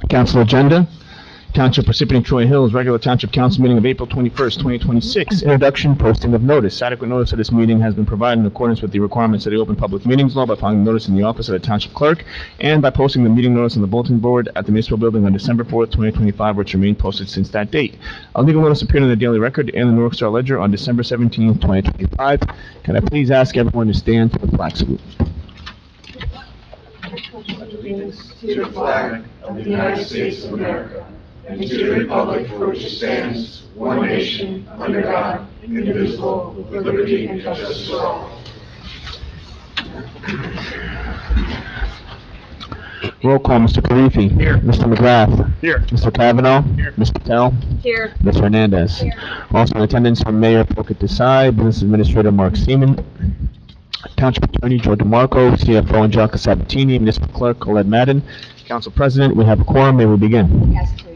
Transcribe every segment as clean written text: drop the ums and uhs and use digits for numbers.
Council agenda. Township Parsippany-Troy Hills, regular Township Council meeting of April 21st, 2026. Introduction, posting of notice. Adequate notice of this meeting has been provided in accordance with the requirements of the Open Public Meetings Law by filing notice in the office of the Township Clerk and by posting the meeting notice on the bulletin board at the Municipal Building on December 4th, 2025, which remained posted since that date. A legal notice appeared in the Daily Record and the North Star Ledger on December 17th, 2025. Can I please ask everyone to stand for the flag salute? Allegiance to the flag of the United States of America and to the republic for which it stands, one nation, under God, indivisible, with liberty and justice for all. Roll call, Mr. Karifi. Here. Mr. McGrath. Here. Mr. Kavanaugh. Here. Ms. Patel. Here. Ms. Hernandez. Here. Also in attendance are Mayor Pocket Desai, Business Administrator Mark Seaman, Township Attorney Joe DeMarco, CFO Angelica Sabatini, Municipal Clerk Colette Madden. Council President, we have a quorum. May we begin? Yes, please.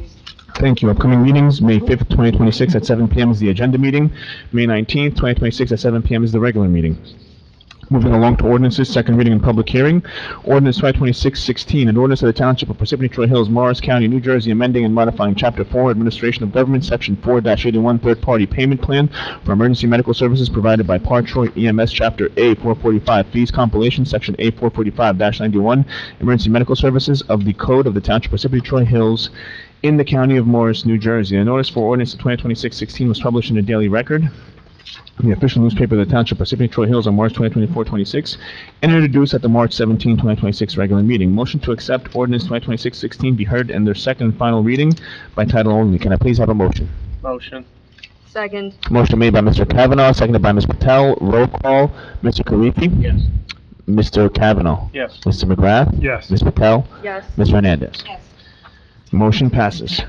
Thank you. Upcoming meetings, May 5th, 2026 at 7 p.m. is the agenda meeting. May 19th, 2026 at 7 p.m. is the regular meeting. Moving along to ordinances, second reading and public hearing. Ordinance 526-16, an ordinance of the Township of Parsippany-Troy Hills, Morris County, New Jersey, amending and modifying Chapter 4, Administration of Government, Section 4-81, Third-Party Payment Plan for Emergency Medical Services provided by Troy EMS, Chapter A445, Fees Compilation, Section A445-91, Emergency Medical Services of the Code of the Township of Parsippany-Troy Hills in the County of Morris, New Jersey. A notice for ordinance 2026-16 was published in the Daily Record, the official newspaper of the Township Parsippany-Troy Hills on March 2024-26, and introduced at the March 17, 2026 regular meeting. Motion to accept ordinance 2026-16 be heard in their second and final reading by title only. Can I please have a motion? Motion. Second. Motion made by Mr. Kavanaugh, seconded by Ms. Patel. Roll call. Mr. Karifi? Yes. Mr. Kavanaugh? Yes. Mr. McGrath? Yes. Ms. Patel? Yes. Ms. Hernandez? Yes. Motion passes.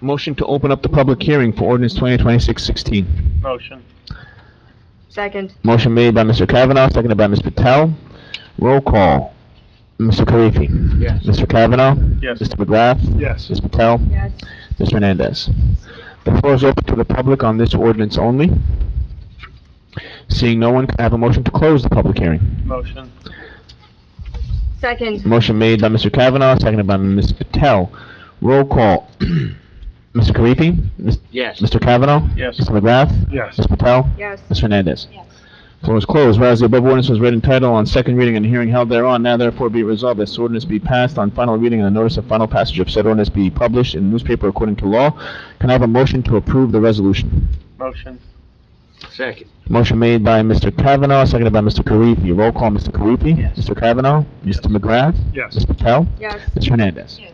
Motion to open up the public hearing for ordinance 2026-16. Motion. Second. Motion made by Mr. Kavanaugh, seconded by Ms. Patel. Roll call. Mr. Karifi? Yes. Mr. Kavanaugh? Yes. Mr. McGrath? Yes. Ms. Patel? Yes. Ms. Hernandez? The floor is open to the public on this ordinance only. Seeing no one, can I have a motion to close the public hearing? Motion. Second. Motion made by Mr. Kavanaugh, seconded by Ms. Patel. Roll call. Mr. Karifi? Yes. Mr. Kavanaugh? Yes. Mr. McGrath? Yes. Ms. Patel? Yes. Ms. Hernandez? Yes. Floor is closed. Whereas the above ordinance was read in title on second reading and hearing held thereon, now therefore be resolved that this ordinance be passed on final reading and a notice of final passage of said ordinance be published in the newspaper according to law. Can I have a motion to approve the resolution? Motion. Second. Motion made by Mr. Kavanaugh, seconded by Mr. Karifi. Roll call, Mr. Karifi? Yes. Mr. Kavanaugh? Mr. McGrath? Yes. Ms. Patel? Yes. Ms. Hernandez? Yes.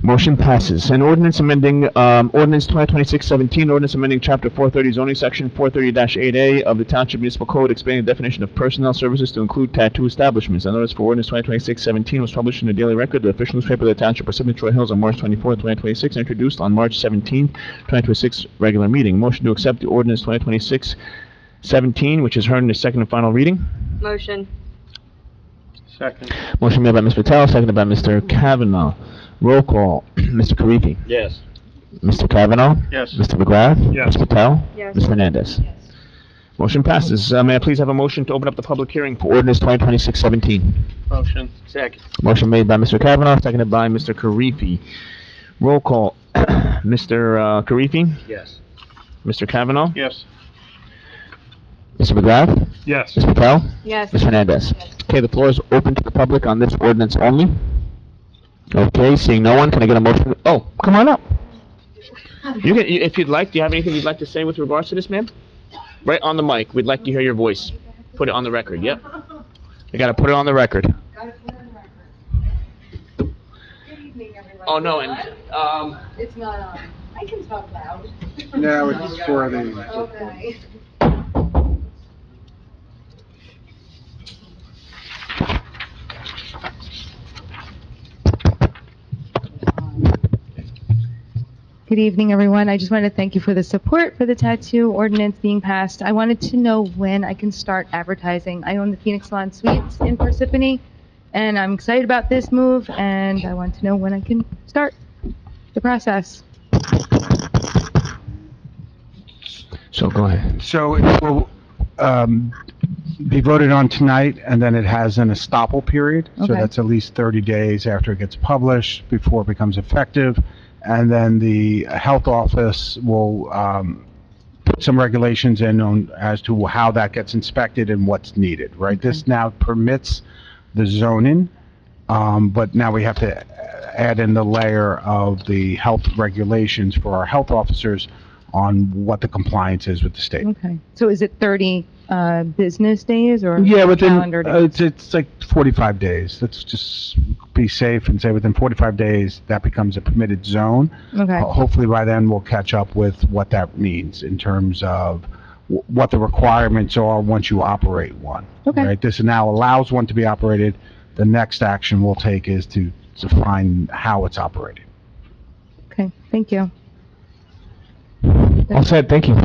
Motion passes. An ordinance amending, ordinance 2026-17, ordinance amending Chapter 430 zoning section 430-8A of the Township Municipal Code, expanding the definition of personnel services to include tattoo establishments. A notice for ordinance 2026-17 was published in the Daily Record, the official newspaper of the Township of Parsippany-Troy Hills on March 24, 2026, and introduced on March 17, 2026 regular meeting. Motion to accept the ordinance 2026-17, which is heard in the second and final reading. Motion. Second. Motion made by Ms. Patel, seconded by Mr. Kavanaugh. Roll call. Mr. Karifi? Yes. Mr. Kavanaugh? Yes. Mr. McGrath? Yes. Ms. Patel? Yes. Ms. Hernandez? Yes. Motion passes. May I please have a motion to open up the public hearing for ordinance 2026-17? Motion. Second. Motion made by Mr. Kavanaugh, seconded by Mr. Karifi. Roll call. Mr. Karifi? Yes. Mr. Kavanaugh? Yes. Mr. McGrath? Yes. Ms. Patel? Yes. Ms. Hernandez? Yes. Okay, the floor is open to the public on this ordinance only. Okay, seeing no one, can I get a motion? Oh, come on up. You can, if you'd like, do you have anything you'd like to say with regards to this, ma'am? Right on the mic. We'd like to hear your voice. Put it on the record. Yep. You gotta put it on the record. Good evening, everyone. Oh, no, and, It's not on. I can talk loud. No, it's for the... Okay. Good evening, everyone. I just wanted to thank you for the support for the tattoo ordinance being passed. I wanted to know when I can start advertising. I own the Phoenix Salon Suites in Parsippany, and I'm excited about this move, and I want to know when I can start the process. so go ahead. So it will be voted on tonight, and then it has an estoppel period. So Okay. that's at least 30 days after it gets published before it becomes effective. And then the health office will put some regulations in on as to how that gets inspected and what's needed, right? This now permits the zoning, but now we have to add in the layer of the health regulations for our health officers on what the compliance is with the state. Okay. So is it 30 business days or Yeah, calendar days? it's like 45 days. Let's just be safe and say within 45 days, that becomes a permitted zone. Okay. Hopefully by then, we'll catch up with what that means in terms of what the requirements are once you operate one. Okay. Right? This now allows one to be operated. The next action we'll take is to define how it's operated. Okay, thank you. All set, thank you.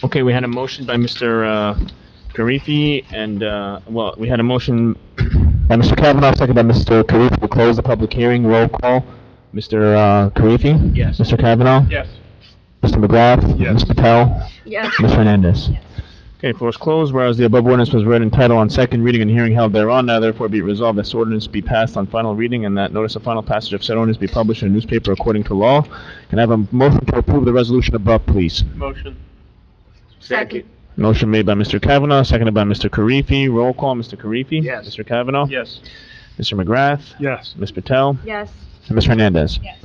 Okay, we had a motion by Mr. Karifi, and, well, we had a motion by Mr. Kavanaugh, second by Mr. Karifi to close the public hearing. Roll call. Mr. Karifi? Yes. Mr. Kavanaugh? Yes. Mr. McGrath? Yes. Ms. Patel? Yes. Ms. Hernandez? Okay, floor is closed, whereas the above ordinance was read in title on second reading and hearing held thereon, now therefore be it resolved that this ordinance be passed on final reading and that notice of final passage of said ordinance be published in a newspaper according to law. Can I have a motion to approve the resolution above, please? Motion. Second. Motion made by Mr. Kavanaugh, seconded by Mr. Karifi. Roll call, Mr. Karifi? Yes. Mr. Kavanaugh? Yes. Mr. McGrath? Yes. Ms. Patel? Yes. And Ms. Hernandez? Yes.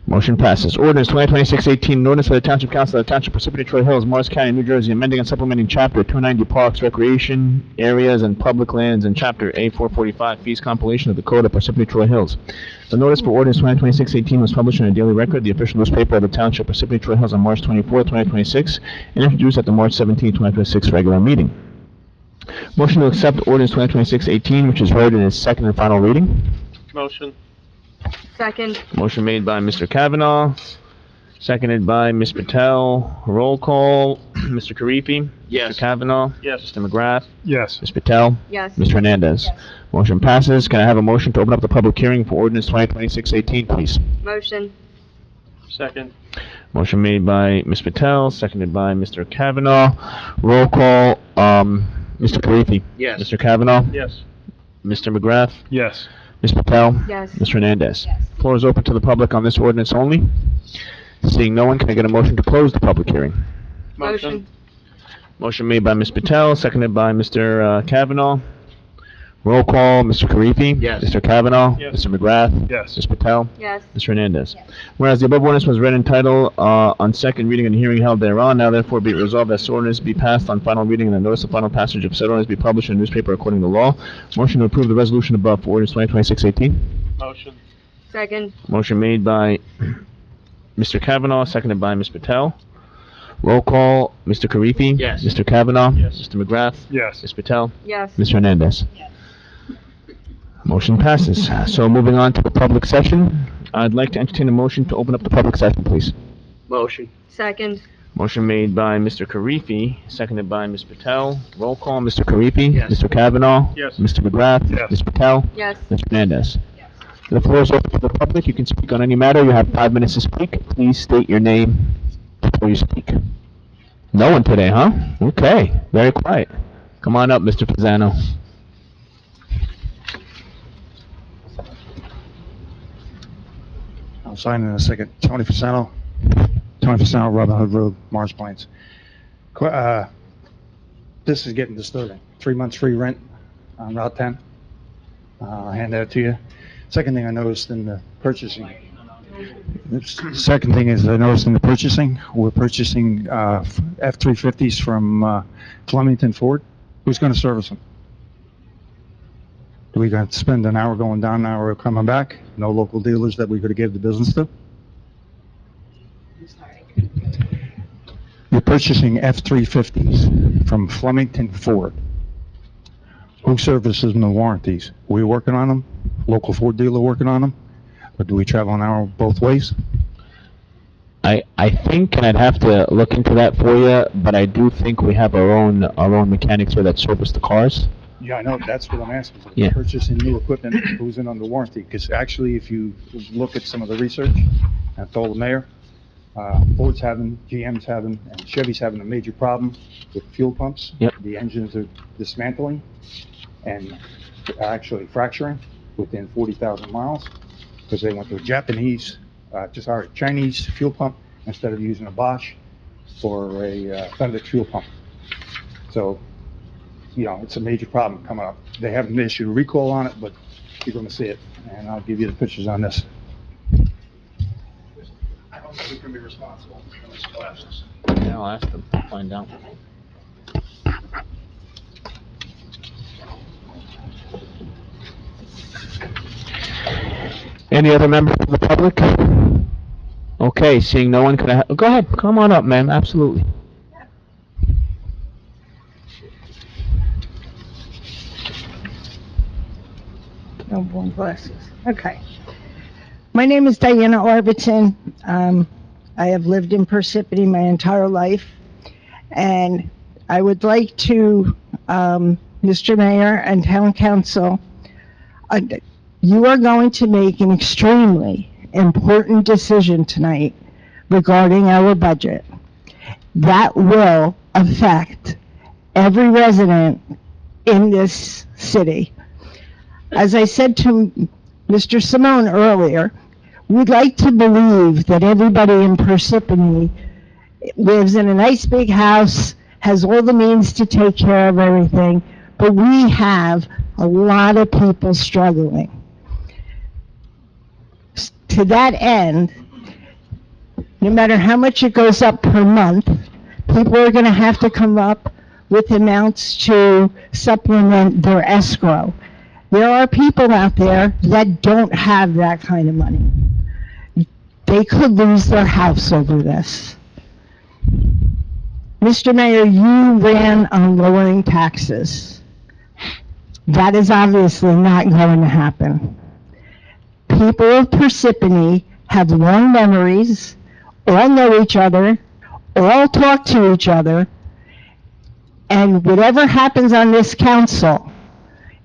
Motion passes. Ordinance 2026-18, an ordinance of the Township Council of the Township of Parsippany-Troy Hills, Morris County, New Jersey, amending and supplementing Chapter 290 Parks, Recreation Areas, and Public Lands, and Chapter A445 Fees Compilation of the Code of Parsippany-Troy Hills. The notice for ordinance 2026-18 was published in a daily record, the official newspaper of the Township of Parsippany-Troy Hills, on March 24, 2026, and introduced at the March 17, 2026 regular meeting. Motion to accept ordinance 2026-18, which is read in its second and final reading. Motion. Second. Motion made by Mr. Kavanaugh, seconded by Ms. Patel. Roll call, Mr. Karifi? Yes. Mr. Kavanaugh? Yes. Mr. McGrath? Yes. Ms. Patel? Yes. Ms. Hernandez? Motion passes. Can I have a motion to open up the public hearing for ordinance 2026-18, please? Motion. Second. Motion made by Ms. Patel, seconded by Mr. Kavanaugh. Roll call, Mr. Karifi? Yes. Mr. Kavanaugh? Yes. Mr. McGrath? Yes. Ms. Patel? Yes. Ms. Hernandez? Floor is open to the public on this ordinance only. Seeing no one, can I get a motion to close the public hearing? Motion. Motion made by Ms. Patel, seconded by Mr. Kavanaugh. Roll call, Mr. Karifi? Yes. Mr. Kavanaugh? Yes. Mr. McGrath? Yes. Ms. Patel? Yes. Ms. Hernandez? Whereas the above ordinance was read in title on second reading and hearing held thereon, now therefore be it resolved that this ordinance be passed on final reading and the notice of final passage of said ordinance be published in a newspaper according to law. Motion to approve the resolution above for ordinance 2026-18. Motion. Second. Motion made by Mr. Kavanaugh, seconded by Ms. Patel. Roll call, Mr. Karifi? Yes. Mr. Kavanaugh? Yes. Mr. McGrath? Yes. Ms. Patel? Yes. Ms. Hernandez? Motion passes. So moving on to the public session, I'd like to entertain a motion to open up the public session, please. Motion. Second. Motion made by Mr. Karifi, seconded by Ms. Patel. Roll call, Mr. Karifi? Yes. Mr. Kavanaugh? Yes. Mr. McGrath? Yes. Ms. Patel? Yes. Ms. Hernandez? The floor is open to the public. You can speak on any matter. You have 5 minutes to speak. Please state your name before you speak. No one today, huh? Okay, very quiet. Come on up, Mr. Pizzano. I'll sign in a second. Tony Fasano, Robin Hood Road, Mars Plains. This is getting disturbing. 3 months free rent on Route 10. I'll hand that to you. Second thing I noticed in the purchasing. Second thing is I noticed in the purchasing, we're purchasing F-350s from Flemington Ford. Who's going to service them? Do we got to spend an hour going down, an hour coming back? No local dealers that we could have gave the business to? You're purchasing F-350s from Flemington Ford. Who services them the warranties? Are we working on them? Local Ford dealer working on them? Or do we travel an hour both ways? I think, and I'd have to look into that for you, but I do think we have our own mechanics here that service the cars. Yeah, I know, that's what I'm asking. Yeah. Purchasing new equipment, who's in under warranty? Because actually, if you look at some of the research, I told the mayor, Ford's having, GM's having, and Chevy's having a major problem with fuel pumps. Yep. The engines are dismantling and actually fracturing within 40,000 miles because they went to a Chinese fuel pump instead of using a Bosch or a Bendix fuel pump. So, it's a major problem coming up. They haven't issued a recall on it, but you're going to see it, and I'll give you the pictures on this. I don't think we can be responsible for these collapses. Yeah, I'll ask them, find out. Any other members of the public? Okay, seeing no one, go ahead, come on up, ma'am, absolutely. No more glasses. Okay. My name is Diana Arvidsson. I have lived in Parsippany my entire life, and I would like to, Mr. Mayor and Town Council, you are going to make an extremely important decision tonight regarding our budget. That will affect every resident in this city. As I said to Mr. Simone earlier, we'd like to believe that everybody in Parsippany lives in a nice big house, has all the means to take care of everything, but we have a lot of people struggling. To that end, no matter how much it goes up per month, people are going to have to come up with amounts to supplement their escrow. There are people out there that don't have that kind of money. They could lose their house over this. Mr. Mayor, you ran on lowering taxes. That is obviously not going to happen. People of Parsippany have long memories, all know each other, all talk to each other, and whatever happens on this council,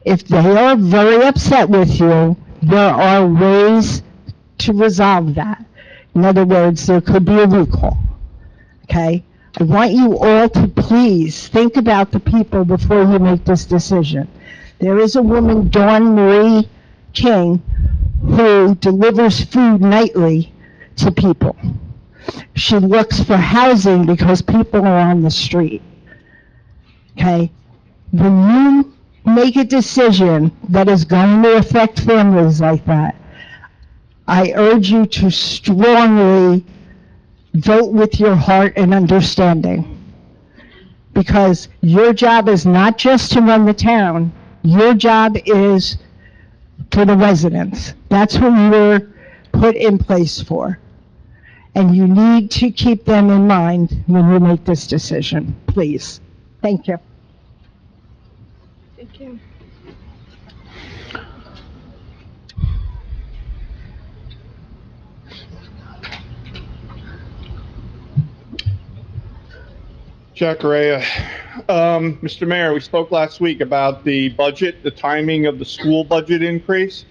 if they are very upset with you, there are ways to resolve that. In other words, there could be a recall, okay? I want you all to please think about the people before you make this decision. There is a woman, Dawn Marie King, who delivers food nightly to people. She looks for housing because people are on the street, okay? When you make a decision that is going to affect families like that, I urge you to strongly vote with your heart and understanding. Because your job is not just to run the town, your job is for the residents. That's who you were put in place for. And you need to keep them in mind when you make this decision, please. Thank you. Thank you. Jack Correa. Mr. Mayor, we spoke last week about the budget, the timing of the school budget increase.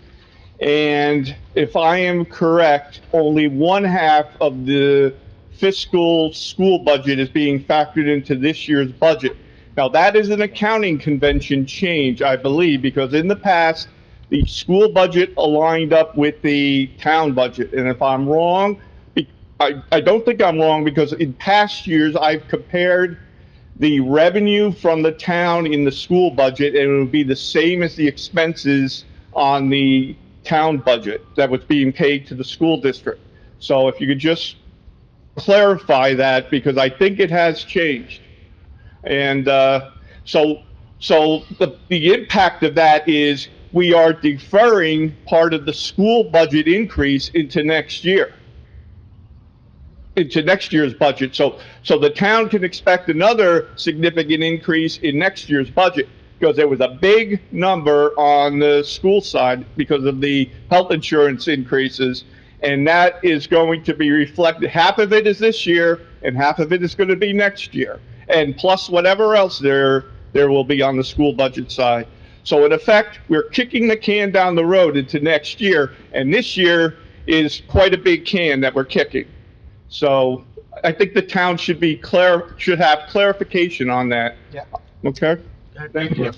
And if I am correct, only one half of the fiscal school budget is being factored into this year's budget. Now, that is an accounting convention change, I believe, because in the past, the school budget aligned up with the town budget. And if I'm wrong, I don't think I'm wrong, because in past years, I've compared the revenue from the town in the school budget, and it would be the same as the expenses on the town budget that was being paid to the school district. So if you could just clarify that, because I think it has changed. And so the impact of that is we are deferring part of the school budget increase into next year. Into next year's budget. So the town can expect another significant increase in next year's budget, because there was a big number on the school side because of the health insurance increases, and that is going to be reflected. Half of it is this year, and half of it is going to be next year, and plus whatever else there will be on the school budget side. So in effect, we're kicking the can down the road into next year, and this year is quite a big can that we're kicking. So I think the town should should have clarification on that. Yeah. Okay? Thank you.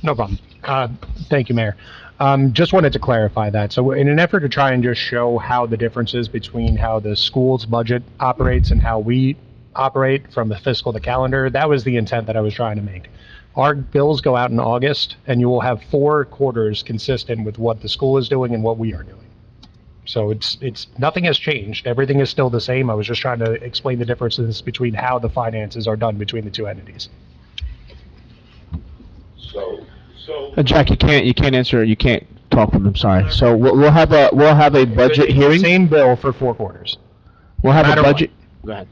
No problem. Thank you, Mayor. Just wanted to clarify that. So in an effort to try and just show how the differences between how the school's budget operates and how we operate from the fiscal to calendar, that was the intent that I was trying to make. Our bills go out in August, and you will have 4 quarters consistent with what the school is doing and what we are doing. So it's nothing has changed. Everything is still the same. I was just trying to explain the differences between how the finances are done between the 2 entities. Jack, you can't answer, you can't talk from them, sorry. So we'll have a budget hearing. Same bill for 4 quarters. We'll have no a matter budget. Go ahead.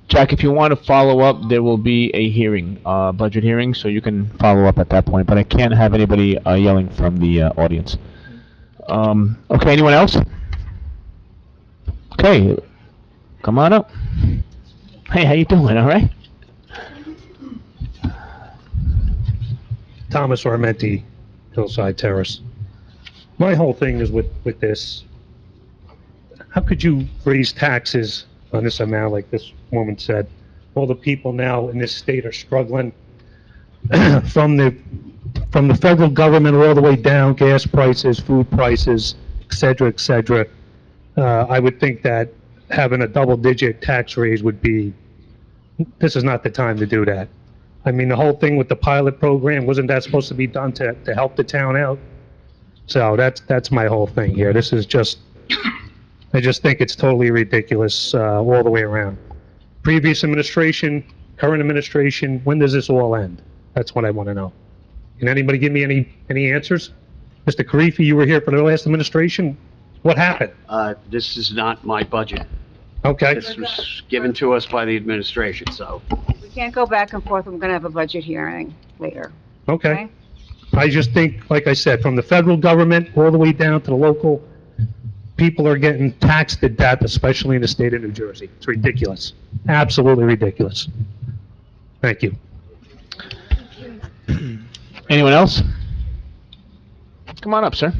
Jack, if you want to follow up, there will be a hearing, budget hearing, so you can follow up at that point, but I can't have anybody yelling from the audience. Okay, anyone else? Okay, come on up. Hey, how you doing, all right? Thomas Armenti, Hillside Terrace. My whole thing is with this, how could you raise taxes on this amount, like this woman said? All the people now in this state are struggling from the federal government all the way down, gas prices, food prices, et cetera, et cetera. I would think that having a double-digit tax raise would be, this is not the time to do that. I mean, the whole thing with the pilot program, wasn't that supposed to be done to help the town out? So that's my whole thing here. This is just, I just think it's totally ridiculous all the way around. Previous administration, current administration, when does this all end? That's what I want to know. Can anybody give me any answers? Mr. Karifi, you were here for the last administration. What happened? This is not my budget. Okay. This was given to us by the administration, so. We can't go back and forth. We're going to have a budget hearing later. Okay. I just think, like I said, from the federal government all the way down to the local, people are getting taxed to death, especially in the state of New Jersey. It's ridiculous. Absolutely ridiculous. Thank you. Anyone else? Come on up, sir.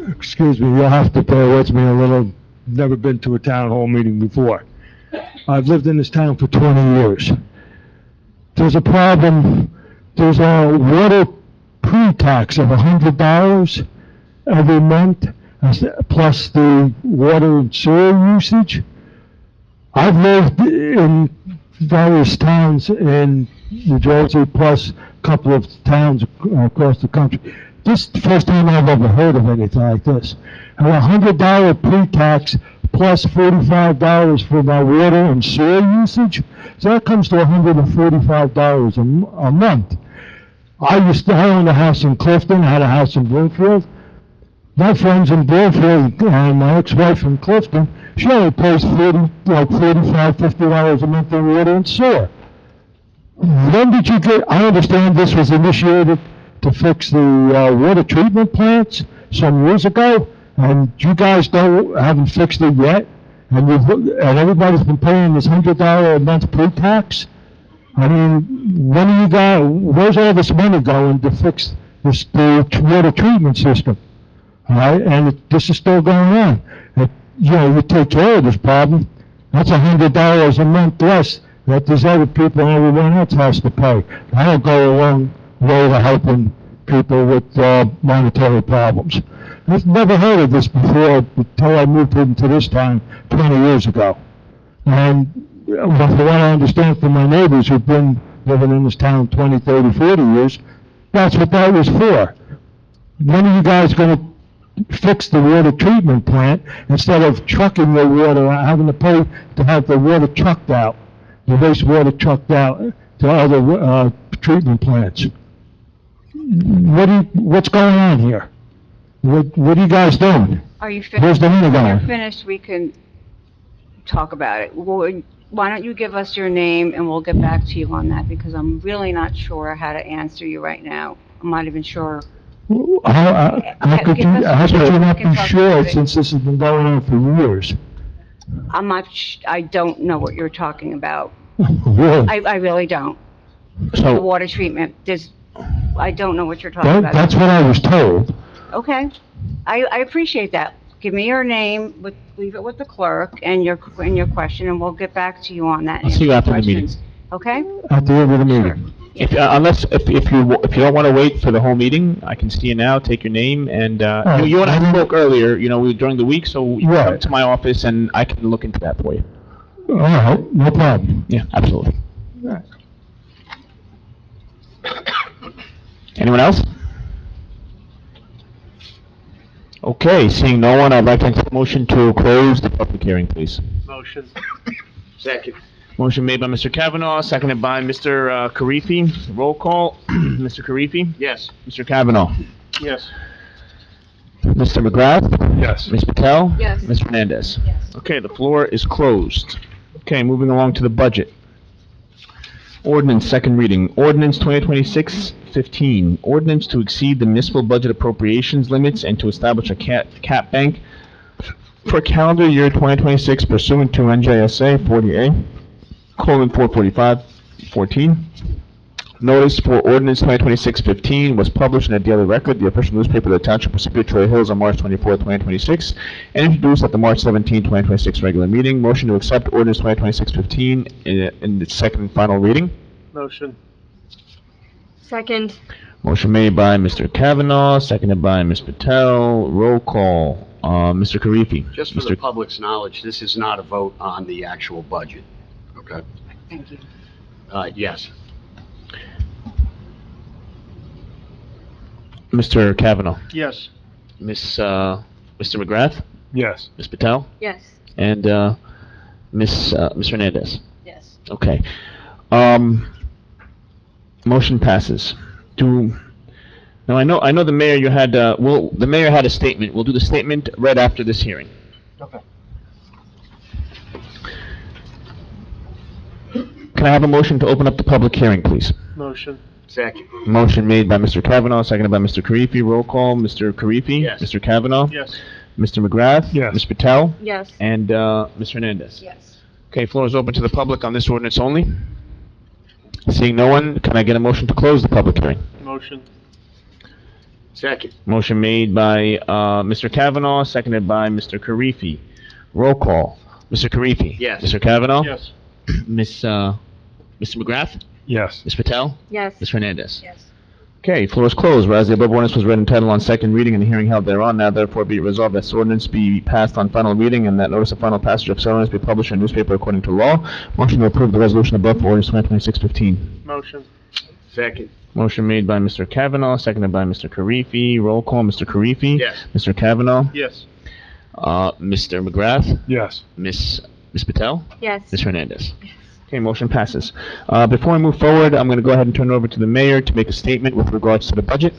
Excuse me, you'll have to bear with me a little. Never been to a town hall meeting before. I've lived in this town for 20 years. There's a problem. There's a water pre-tax of $100 every month, plus the water and sewer usage. I've lived in various towns in New Jersey, plus a couple of towns across the country. This is the first time I've ever heard of anything like this. And $100 pre-tax plus $45 for my water and sewer usage, so that comes to $145 a month. I own a house in Clifton, I had a house in Bloomfield. My friends in Bloomfield and my ex-wife in Clifton, she only pays $45, $50 a month in water and sewer. When did you get, I understand this was initiated to fix the water treatment plants some years ago, and you guys haven't fixed it yet, and everybody's been paying this $100 a month pre-tax. I mean, when are you guys, where's all this money going to fix the water treatment system? All right, and this is still going on. You take care of this problem, that's $100 a month less that these other people and everyone else has to pay. That'll go a long way to helping people with monetary problems. I've never heard of this before until I moved into this town 20 years ago. And from what I understand from my neighbors who've been living in this town 20, 30, 40 years, that's what that was for. When are you guys going to fix the water treatment plant instead of trucking the water, having to pay to have the water trucked out, the wastewater trucked out to other treatment plants? What's going on here? What are you guys doing? Are you finished? Where's the money When going? you're finished, we can talk about it. Why don't you give us your name and we'll get back to you on that, because I'm really not sure how to answer you right now. I'm not even sure. How could you not be sure since this has been going on for years? I don't know what you're talking about. Really? I really don't. So- The water treatment, I don't know what you're talking about. That's what I was told. Okay, I appreciate that. Give me your name, leave it with the clerk and your question, and we'll get back to you on that. I'll see you after the meeting. Questions. Okay? At the end of the meeting. If you don't want to wait for the whole meeting, I can see you now, take your name, and, you and I spoke earlier, during the week, so you come to my office and I can look into that for you. All right, no problem. Yeah, absolutely. Anyone else? Okay, seeing no one, I'd like to take a motion to close the public hearing, please. Motion. Second. Motion made by Mr. Kavanaugh, seconded by Mr. Karifi. Roll call. Mr. Karifi? Yes. Mr. Kavanaugh? Yes. Mr. McGrath? Yes. Ms. Patel? Yes. Ms. Hernandez? Yes. Okay, the floor is closed. Okay, moving along to the budget. Ordinance, second reading. Ordinance 2026-15. Ordinance to exceed the municipal budget appropriations limits and to establish a cap bank for calendar year 2026 pursuant to NJSA 40A:445-14. Notice for ordinance 2026-15 was published in the Daily Record, the official newspaper of the Township of Parsippany-Troy Hills on March 24, 2026, and introduced at the March 17, 2026 regular meeting. Motion to accept ordinance 2026-15 in its second and final reading. Motion. Second. Motion made by Mr. Kavanaugh, seconded by Ms. Patel. Roll call. Mr. Karifi. Just for the public's knowledge, this is not a vote on the actual budget. Okay? Thank you. Yes. Mr. Kavanaugh. Yes. Mr. McGrath. Yes. Ms. Patel. Yes. And Ms. Hernandez. Yes. Okay. Motion passes. Now I know the mayor. The mayor had a statement. We'll do the statement right after this hearing. Okay. Can I have a motion to open up the public hearing, please? Motion. Second. Motion made by Mr. Kavanaugh, seconded by Mr. Karifi. Roll call. Mr. Karifi. Yes. Mr. Kavanaugh. Yes. Mr. McGrath. Yes. Ms. Patel. Yes. And Ms. Hernandez. Yes. Okay, floor is open to the public on this ordinance only. Seeing no one, can I get a motion to close the public hearing? Motion. Second. Motion made by Mr. Kavanaugh, seconded by Mr. Karifi. Roll call. Mr. Karifi. Yes. Mr. Kavanaugh. Yes. Mr. McGrath. Yes. Ms. Patel. Yes. Ms. Hernandez. Yes. Okay, floor is closed. Whereas the above ordinance was read in title on second reading and the hearing held thereon, now therefore be it resolved that this ordinance be passed on final reading and that notice of final passage of said ordinance be published in a newspaper according to law. Motion to approve the resolution above for ordinance 2026-15. Motion. Second. Motion made by Mr. Kavanaugh, seconded by Mr. Karifi. Roll call. Mr. Karifi. Yes. Mr. Kavanaugh. Yes. Mr. McGrath. Yes. Ms. Patel. Yes. Ms. Hernandez. Okay, motion passes. Before we move forward, I'm going to go ahead and turn it over to the mayor to make a statement with regards to the budget.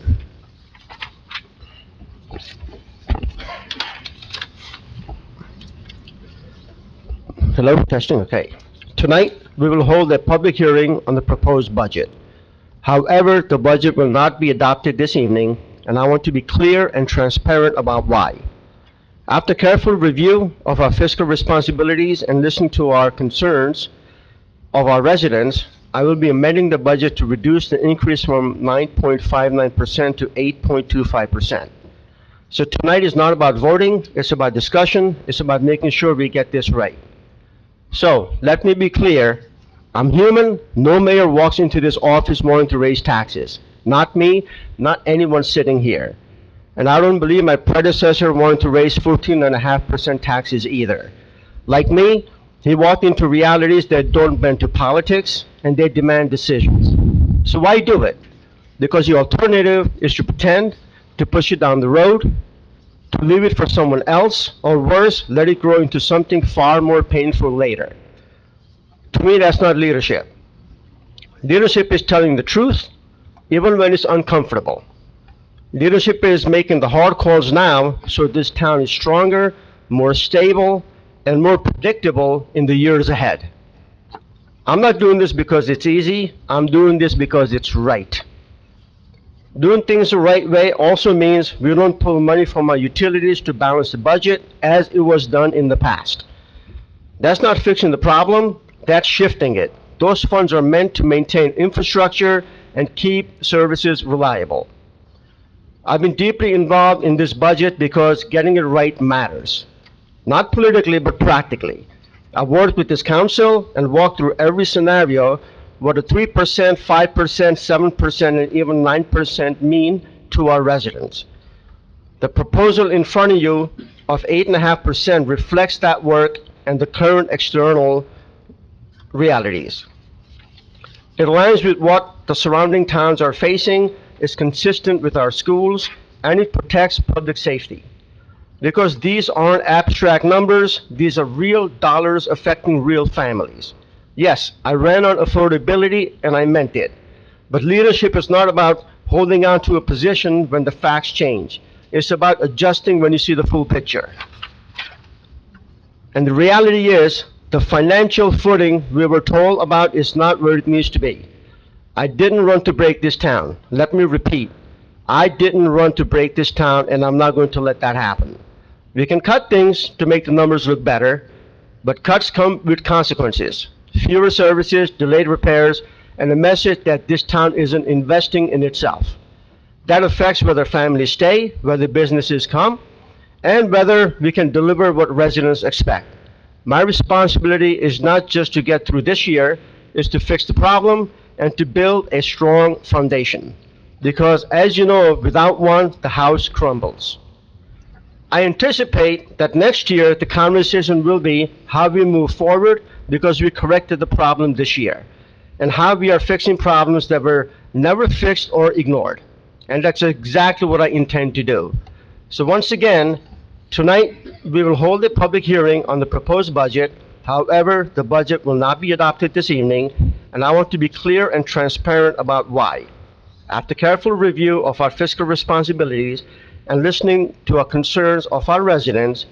Hello, testing, okay. Tonight, we will hold a public hearing on the proposed budget. However, the budget will not be adopted this evening, and I want to be clear and transparent about why. After careful review of our fiscal responsibilities and listening to our concerns of our residents, I will be amending the budget to reduce the increase from 9.59% to 8.25%. So tonight is not about voting, it's about discussion, it's about making sure we get this right. So, let me be clear, I'm human, no mayor walks into this office wanting to raise taxes. Not me, not anyone sitting here. And I don't believe my predecessor wanted to raise 14.5% taxes either. Like me, he walked into realities that don't bend to politics, and they demand decisions. So why do it? Because the alternative is to pretend, to push it down the road, to leave it for someone else, or worse, let it grow into something far more painful later. To me, that's not leadership. Leadership is telling the truth, even when it's uncomfortable. Leadership is making the hard calls now, so this town is stronger, more stable, and more predictable in the years ahead. I'm not doing this because it's easy, I'm doing this because it's right. Doing things the right way also means we don't pull money from our utilities to balance the budget as it was done in the past. That's not fixing the problem, that's shifting it. Those funds are meant to maintain infrastructure and keep services reliable. I've been deeply involved in this budget because getting it right matters. Not politically, but practically. I've worked with this council and walked through every scenario what a 3%, 5%, 7%, and even 9% mean to our residents. The proposal in front of you of 8.5% reflects that work and the current external realities. It aligns with what the surrounding towns are facing, is consistent with our schools, and it protects public safety. Because these aren't abstract numbers, these are real dollars affecting real families. Yes, I ran on affordability and I meant it. But leadership is not about holding on to a position when the facts change. It's about adjusting when you see the full picture. And the reality is, the financial footing we were told about is not where it needs to be. I didn't run to break this town. Let me repeat. I didn't run to break this town, and I'm not going to let that happen. We can cut things to make the numbers look better, but cuts come with consequences. Fewer services, delayed repairs, and a message that this town isn't investing in itself. That affects whether families stay, whether businesses come, and whether we can deliver what residents expect. My responsibility is not just to get through this year, it's to fix the problem and to build a strong foundation. Because as you know, without one, the house crumbles. I anticipate that next year the conversation will be how we move forward because we corrected the problem this year, and how we are fixing problems that were never fixed or ignored. And that's exactly what I intend to do. So once again, tonight we will hold a public hearing on the proposed budget. However, the budget will not be adopted this evening, and I want to be clear and transparent about why. After careful review of our fiscal responsibilities and listening to our concerns of our residents,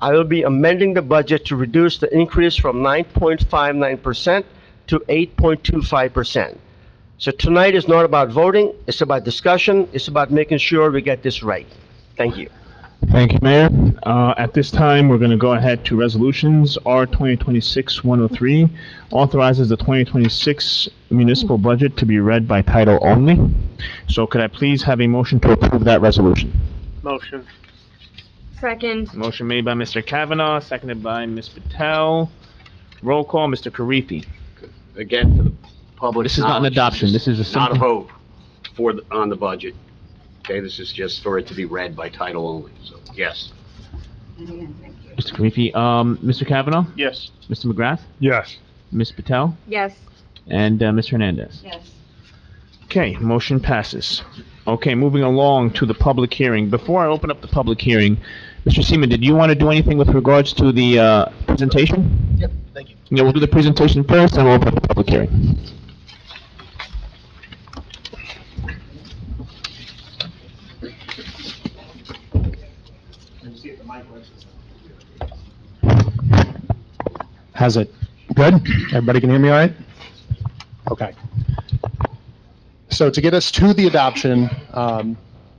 I will be amending the budget to reduce the increase from 9.59% to 8.25%. So tonight is not about voting, it's about discussion, it's about making sure we get this right. Thank you. Thank you, Mayor. At this time, we're going to go ahead to resolutions. R 2026-103 authorizes the 2026 municipal budget to be read by title only. So could I please have a motion to approve that resolution? Motion. Second. Motion made by Mr. Kavanaugh, seconded by Ms. Patel. Roll call, Mr. Karifi. Again, for the public. This is not an adoption. This is a Not a simple- vote on the budget. Okay, this is just for it to be read by title only, so, yes. Mr. Karifi, Mr. Kavanaugh? Yes. Mr. McGrath? Yes. Ms. Patel? Yes. And Mr. Hernandez? Yes. Okay, motion passes. Okay, moving along to the public hearing. Before I open up the public hearing, Mr. Seaman, did you want to do anything with regards to the presentation? Yep, thank you. Yeah, we'll do the presentation first, and we'll open up the public hearing. How's it? Good? Everybody can hear me all right? Okay. So to get us to the adoption,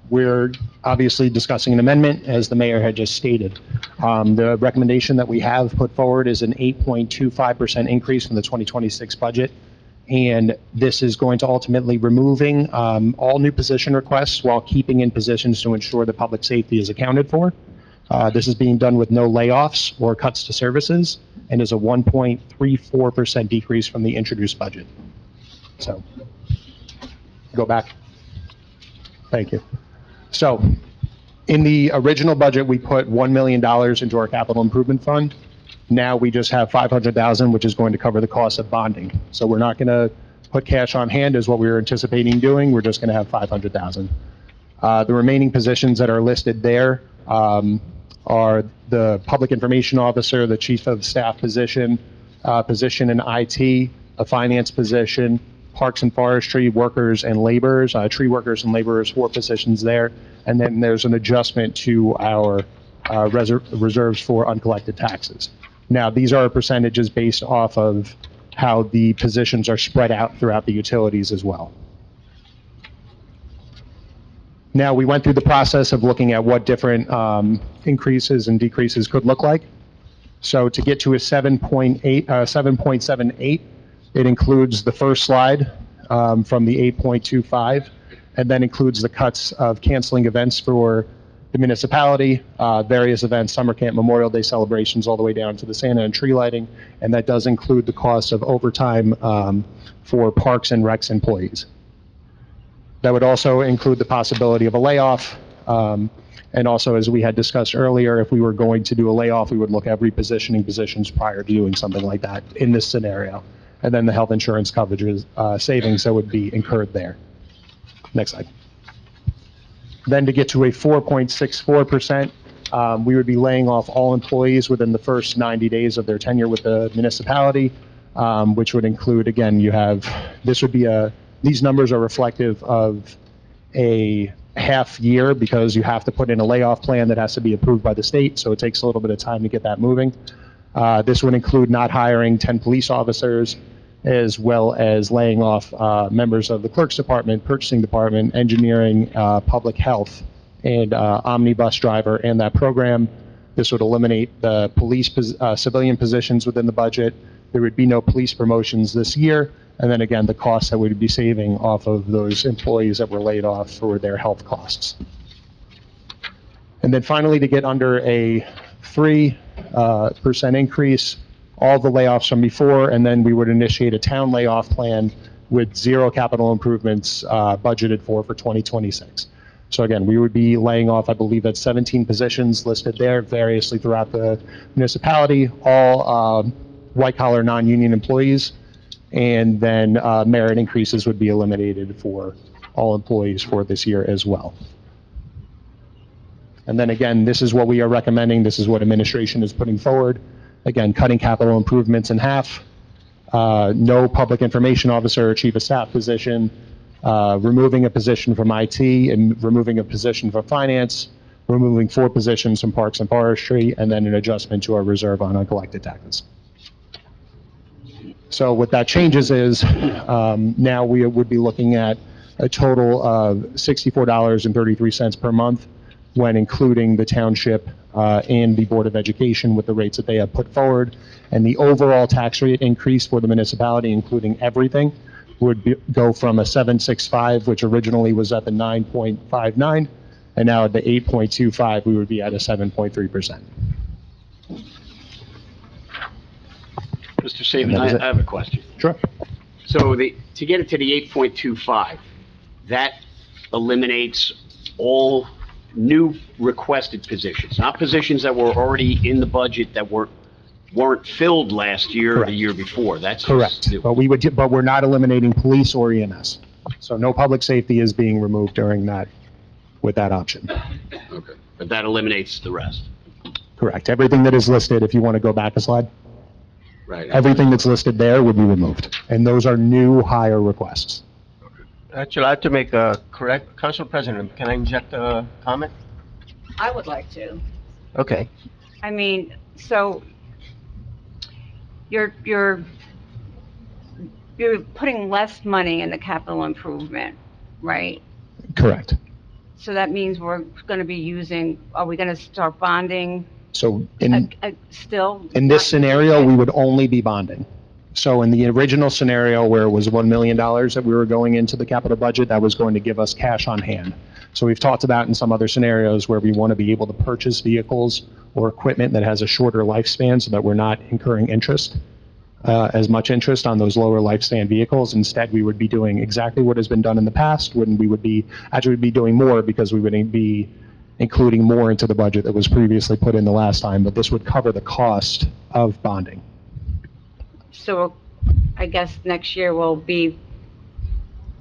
we're obviously discussing an amendment, as the mayor had just stated. The recommendation that we have put forward is an 8.25% increase from the 2026 budget. And this is going to ultimately removing all new position requests while keeping in positions to ensure that public safety is accounted for. This is being done with no layoffs or cuts to services, and is a 1.34% decrease from the introduced budget. So, go back. Thank you. So, in the original budget, we put $1 million into our capital improvement fund. Now we just have $500,000, which is going to cover the cost of bonding. So we're not going to put cash on hand as what we were anticipating doing. We're just going to have $500,000. The remaining positions that are listed there are the public information officer, the chief of staff position, position in IT, a finance position, parks and forestry workers and laborers, tree workers and laborers, 4 positions there. And then there's an adjustment to our reserves for uncollected taxes. Now, these are percentages based off of how the positions are spread out throughout the utilities as well. Now, we went through the process of looking at what different increases and decreases could look like. So to get to a 7.78, it includes the first slide, from the 8.25, and then includes the cuts of canceling events for the municipality, various events, summer camp, Memorial Day celebrations, all the way down to the Santa and tree lighting, and that does include the cost of overtime for Parks and Recs employees. That would also include the possibility of a layoff, and also, as we had discussed earlier, if we were going to do a layoff, we would look at repositioning positions prior to doing something like that in this scenario. And then the health insurance coverages, savings that would be incurred there. Next slide. Then to get to a 4.64%, we would be laying off all employees within the first 90 days of their tenure with the municipality, which would include, again, these numbers are reflective of a half year because you have to put in a layoff plan that has to be approved by the state, so it takes a little bit of time to get that moving. This would include not hiring 10 police officers, as well as laying off members of the clerk's department, purchasing department, engineering, public health, and omnibus driver and that program. This would eliminate the police civilian positions within the budget. There would be no police promotions this year. And then again, the costs that we'd be saving off of those employees that were laid off for their health costs. And then finally, to get under a 3% increase, all the layoffs from before, and then we would initiate a town layoff plan with 0 capital improvements budgeted for 2026. So again, we would be laying off, I believe that's 17 positions listed there variously throughout the municipality, all white-collar, non-union employees. And then merit increases would be eliminated for all employees for this year as well. And then again, this is what we are recommending. This is what administration is putting forward. Again, cutting capital improvements in half, no public information officer or chief of staff position, removing a position from IT and removing a position from finance, removing 4 positions from parks and forestry, and then an adjustment to our reserve on uncollected taxes. So what that changes is now we would be looking at a total of $64.33 per month when including the township and the Board of Education with the rates that they have put forward. And the overall tax rate increase for the municipality, including everything, would go from a 7.65, which originally was at the 9.59, and now at the 8.25, we would be at a 7.3%. Mr. Saban, I have a question. Sure. So to get it to the 8.25, that eliminates all new requested positions, not positions that were already in the budget that weren't filled last year or the year before. That's correct. But we're not eliminating police or EMS. So no public safety is being removed during that, with that option. Okay. But that eliminates the rest. Correct. Everything that is listed, if you want to go back a slide. Right. Everything that's listed there would be removed. And those are new hire requests. Actually, I have to make a correct, Council President, can I inject a comment? I would like to. Okay. I mean, so you're putting less money in the capital improvement, right? Correct. So that means we're going to be are we going to start bonding So still? in this scenario, we would only be bonding. So in the original scenario where it was $1 million that we were going into the capital budget, that was going to give us cash on hand. So we've talked about in some other scenarios where we want to be able to purchase vehicles or equipment that has a shorter lifespan so that we're not incurring interest, as much interest on those lower lifespan vehicles. Instead, we would be doing exactly what has been done in the past, when we would be actually be doing more because we would be including more into the budget that was previously put in the last time, but this would cover the cost of bonding. So I guess next year we'll be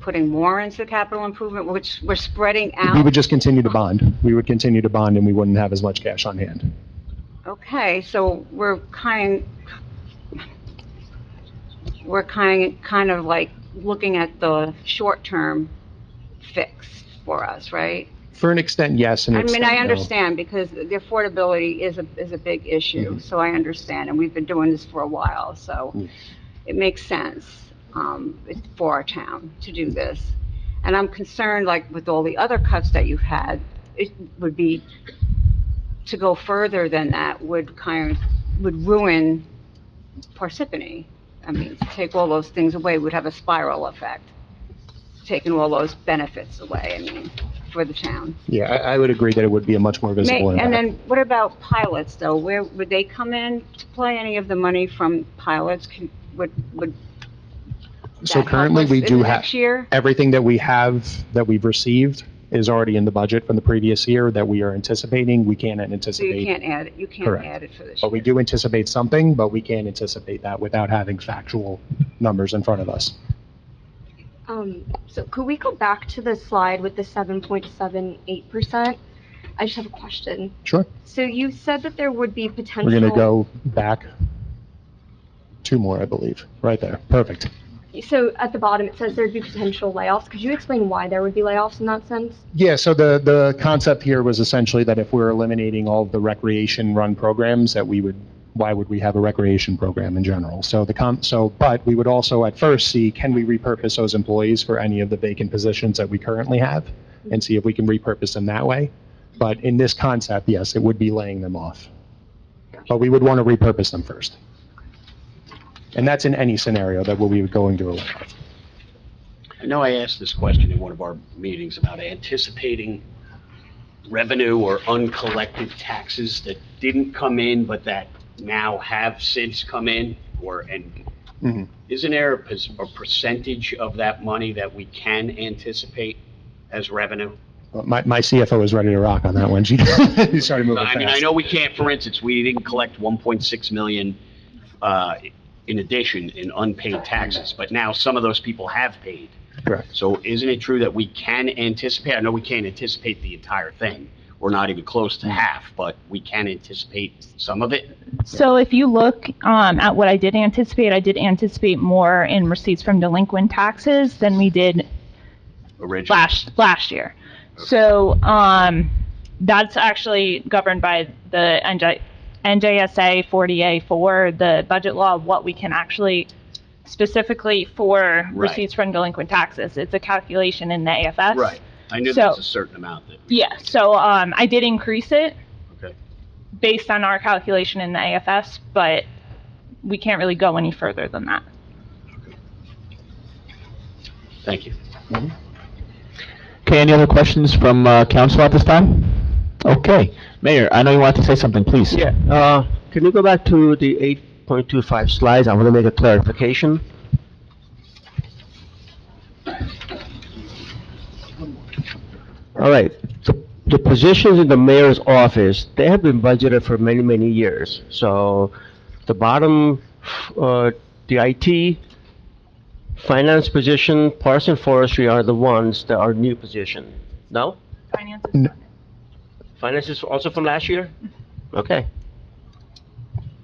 putting more into capital improvement, which we're spreading out. We would just continue to bond. We would continue to bond and we wouldn't have as much cash on hand. Okay, so we're kind of like looking at the short-term fix for us, right? For an extent, yes. I mean, I understand because the affordability is a big issue, Mm-hmm. so I understand, and we've been doing this for a while, so it makes sense for our town to do this. And I'm concerned, like with all the other cuts that you've had, it would be to go further than that would ruin Parsippany. I mean, to take all those things away would have a spiral effect. taken all those benefits away, I mean, for the town. Yeah, I would agree that it would be a much more visible And impact. then what about pilots, though? Where, would they come in to play? Any of the money from pilots would So that help currently, us we in do the have, next year? everything that we have, that we've received is already in the budget from the previous year that we are anticipating. We can't So you anticipate, can't add it, you can't Correct. add it for this but we year. do anticipate something, but we can't anticipate that without having factual numbers in front of us. So could we go back to the slide with the 7.78%? I just have a question. Sure. So you said that there would be potential. We're going to go back two more, I believe, right there. Perfect. So at the bottom, it says there'd be potential layoffs. Could you explain why there would be layoffs in that sense? Yeah, so the concept here was essentially that if we're eliminating all of the recreation run programs, that why would we have a recreation program in general? So but we would also at first see, can we repurpose those employees for any of the vacant positions that we currently have and see if we can repurpose them that way. But in this concept, yes, it would be laying them off. But we would want to repurpose them first. And that's in any scenario that we would go into a layoff. I know I asked this question in one of our meetings about anticipating revenue or uncollected taxes that didn't come in, but that now have since come in, isn't there a percentage of that money that we can anticipate as revenue? Well, my CFO is ready to rock on that one. She started moving fast. I mean, I know we can't, for instance, we didn't collect 1.6 million, in addition in unpaid taxes, but now some of those people have paid. Correct. So isn't it true that we can anticipate, I know we can't anticipate the entire thing, we're not even close to half, but we can anticipate some of it? So if you look at what I did anticipate more in receipts from delinquent taxes than we did Originally. last year. So that's actually governed by the NJSA 40A4, the budget law of what we can actually specifically for receipts from delinquent taxes. It's a calculation in the AFS. Right. I knew there was a certain amount that. Yeah, so I did increase it. Okay. Based on our calculation in the AFS, but we can't really go any further than that. Thank you. Okay, any other questions from council at this time? Okay, Mayor, I know you wanted to say something, please. Yeah, can you go back to the 8.25 slides? I want to make a clarification. All right, the positions in the mayor's office, they have been budgeted for many, many years. So the bottom, the IT, finance position, parks and forestry are the ones that are new position. No? Finance is Finance is also from last year? Okay.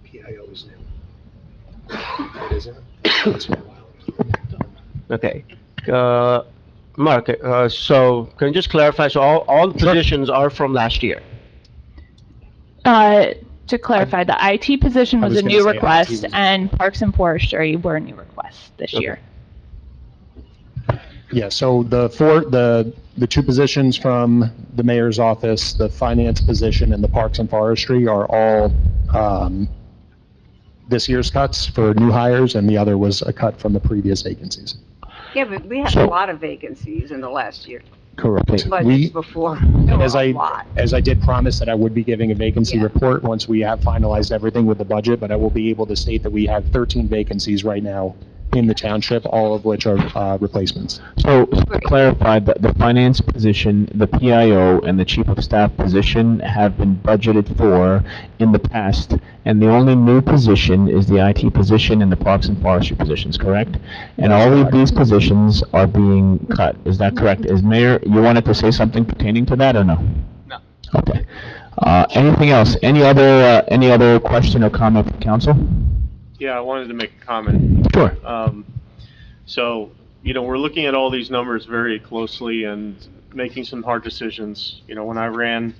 PIO is new. It isn't? That's been a while. Okay. Mark, so can you just clarify, so all the positions are from last year? To clarify, the IT position I was was a gonna new say IT request, was- and Parks and Forestry were a new request this Okay. year. Yeah, so the two positions from the mayor's office, the finance position and the parks and forestry are all, this year's cuts for new hires, and the other was a cut from the previous vacancies. Yeah, but we had a So- lot of vacancies in the last year, Correct. budgets before. There were As a lot. I did promise that I would be giving a vacancy Yeah. report once we have finalized everything with the budget, but I will be able to state that we have 13 vacancies right now in the township, all of which are replacements. So to clarify, the finance position, the PIO, and the chief of staff position have been budgeted for in the past, and the only new position is the IT position and the parks and forestry positions, correct? And all of these positions are being cut, is that correct? Is Mayor, you wanted to say something pertaining to that, or no? No. Okay. Anything else? Any other question or comment from council? Yeah, I wanted to make a comment. Sure. So, we're looking at all these numbers very closely and making some hard decisions. When I ran,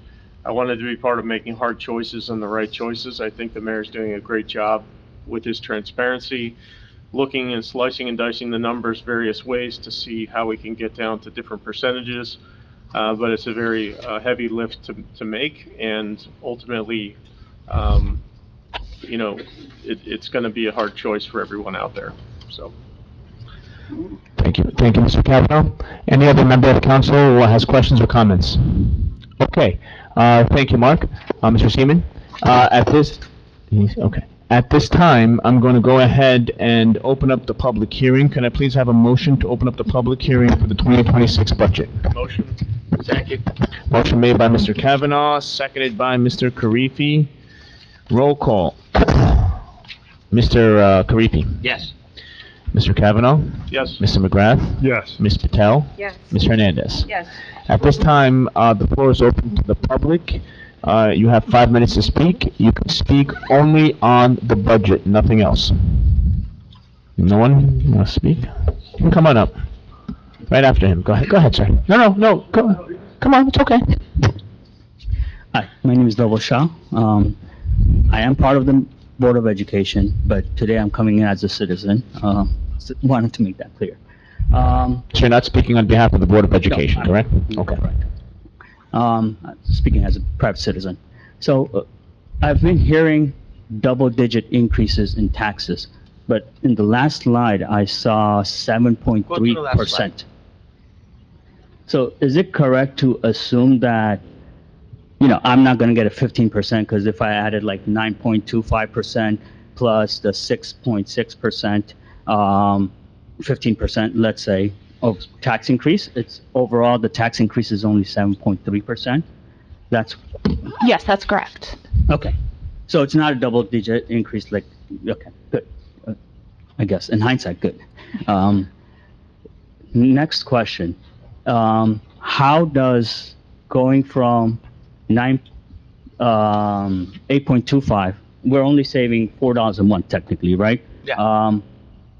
I wanted to be part of making hard choices and the right choices. I think the mayor's doing a great job with his transparency, looking and slicing and dicing the numbers various ways to see how we can get down to different percentages. But it's a very heavy lift to make, and ultimately, it's going to be a hard choice for everyone out there. So, Thank you. Thank you, Mr. Cavanaugh. Any other member of the council who has questions or comments? Okay. Thank you, Mark. Mr. Seaman, okay. At this time, I'm going to go ahead and open up the public hearing. Can I please have a motion to open up the public hearing for the 2026 budget? Motion. Second. Motion made by Mr. Cavanaugh, seconded by Mr. Karifi. Roll call. Mr. Karifi. Yes. Mr. Cavanaugh. Yes. Mr. McGrath. Yes. Ms. Patel. Yes. Ms. Hernandez. Yes. At this time, the floor is open to the public. You have 5 minutes to speak. You can speak only on the budget, nothing else. No one wants to speak? You can come on up. Right after him. Go ahead, sir. No. Come on, it's okay. Hi, my name is Dhaval Shah. I am part of the Board of Education, but today I'm coming in as a citizen. Wanted to make that clear. So you're not speaking on behalf of the Board of Education, correct? Okay. Speaking as a private citizen. So I've been hearing double-digit increases in taxes, but in the last slide, I saw 7.3%. So is it correct to assume that, I'm not going to get a 15% because if I added like 9.25% plus the 6.6%, 15%, let's say, of tax increase, it's overall, the tax increase is only 7.3%? Yes, that's correct. Okay. So it's not a double-digit increase okay, good. I guess, in hindsight, good. Next question. How does going from 8.25, we're only saving $4 a month technically, right? Yeah.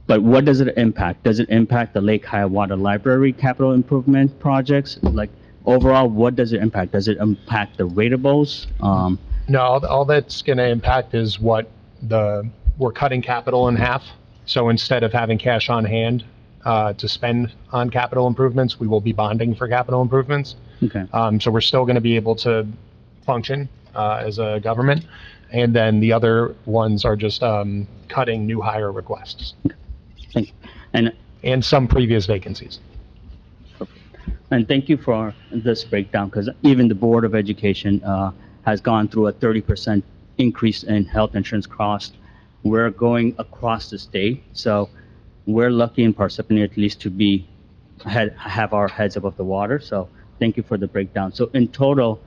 But what does it impact? Does it impact the Lake Hiawatha Library capital improvement projects? Like, overall, what does it impact? Does it impact the ratables? No, all that's going to impact is we're cutting capital in half. So instead of having cash on hand to spend on capital improvements, we will be bonding for capital improvements. Okay. So we're still going to be able to function as a government. And then the other ones are just cutting new hire requests. Okay. Thank you. And some previous vacancies. And thank you for this breakdown, because even the Board of Education has gone through a 30% increase in health insurance cost. We're going across the state, so we're lucky in Parsippany at least to have our heads above the water. So thank you for the breakdown. So in total,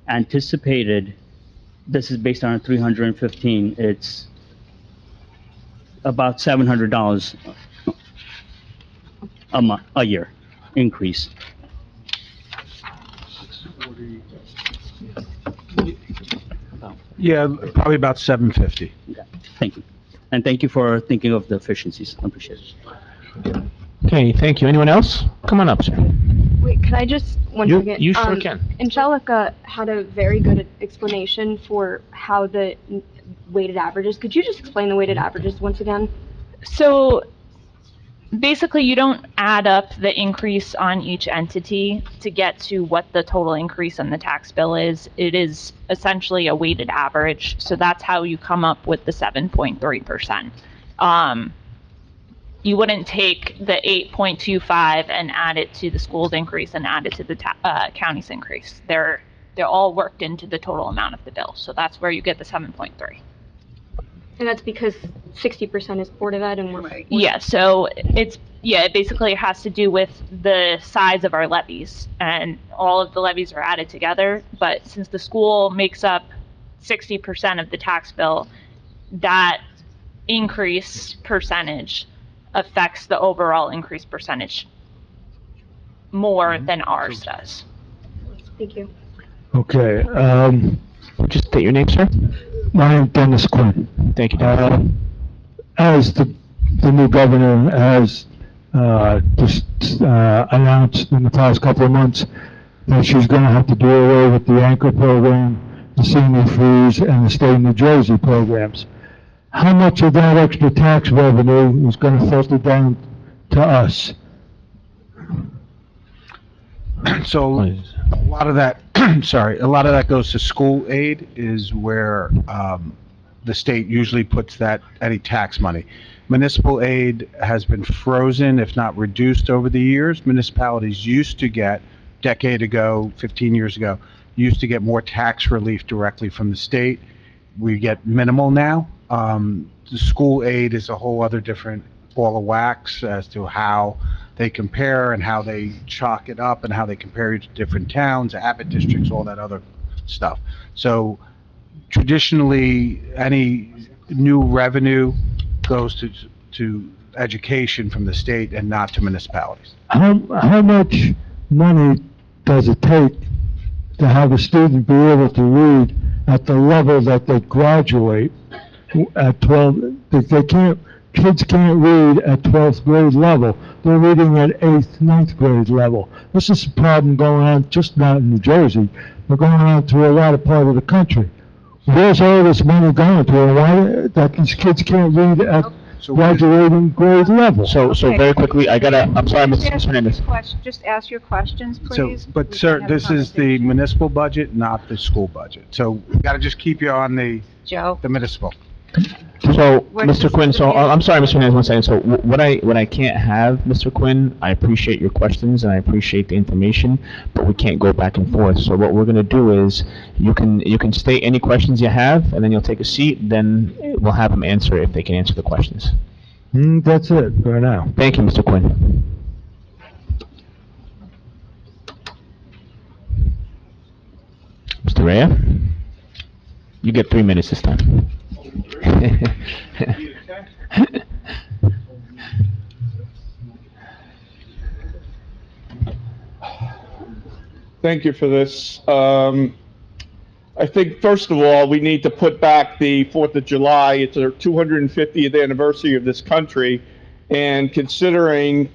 anticipated, this is based on a 315, it's about $700 a year increase. Yeah, probably about 750. Okay, thank you. And thank you for thinking of the efficiencies. I appreciate it. Okay, thank you. Anyone else? Come on up, sir. Wait, can I just, one second? You sure can. Angelica had a very good explanation for how the weighted averages. Could you just explain the weighted averages once again? So basically, you don't add up the increase on each entity to get to what the total increase in the tax bill is. It is essentially a weighted average. So that's how you come up with the 7.3%. You wouldn't take the 8.25 and add it to the school's increase and add it to the county's increase. They're all worked into the total amount of the bill. So that's where you get the 7.3. And that's because 60% is Board of Ed and we're... Yeah, so it basically has to do with the size of our levies, and all of the levies are added together, but since the school makes up 60% of the tax bill, that increase percentage affects the overall increase percentage more than ours does. Thank you. Okay, Just state your name, sir. my name is Dennis Quinn. Thank you. As the new governor has just announced in the past couple of months that she's going to have to do away with the anchor program, the senior fees, and the state of New Jersey programs. How much of that extra tax revenue is going to filter down to us? So a lot of that, a lot of that goes to school aid, is where the state usually puts that, any tax money. municipal aid has been frozen, if not reduced over the years. Municipalities used to get, decade ago, 15 years ago, used to get more tax relief directly from the state. We get minimal now. The school aid is a whole other different ball of wax as to how they compare and how they chalk it up and how they compare it to different towns, Abbott districts, all that other stuff. So traditionally, any new revenue goes to education from the state and not to municipalities. How much money does it take to have a student be able to read at the level that they graduate at 12? Kids can't read at 12th grade level. They're reading at 8th, 9th grade level. This is a problem going on just not in New Jersey, but going on through a lot of part of the country. Where's all this money going to, and why that these kids can't read at graduating grade level? So very quickly, I'm sorry, Mr. Hernandez. Just ask your questions, So, please. but sir, this is the municipal budget, not the school budget. So we gotta just keep you on the municipal. So, Mr. Quinn, I'm sorry, Mr. Hernandez, 1 second. So what I can't have, Mr. Quinn, I appreciate your questions and I appreciate the information, but we can't go back and forth. So what we're gonna do is, you can state any questions you have, and then you'll take a seat, then we'll have them answer if they can answer the questions. That's it for now. Thank you, Mr. Quinn. Mr. Rea? You get 3 minutes this time. Thank you for this. I think, first of all, we need to put back the 4th of July. It's our 250th anniversary of this country, and considering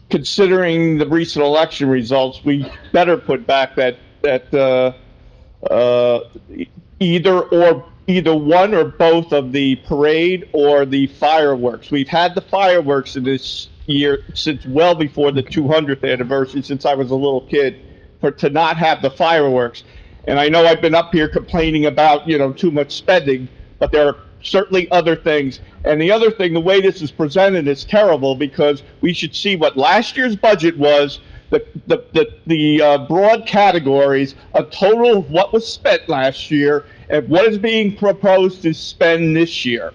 the recent election results, we better put back that either one or both of the parade or the fireworks. We've had the fireworks in this year since well before the 200th anniversary, since I was a little kid, to not have the fireworks. And I know I've been up here complaining about, too much spending, but there are certainly other things. And the other thing, the way this is presented is terrible, because we should see what last year's budget was, the broad categories, a total of what was spent last year, and what is being proposed to spend this year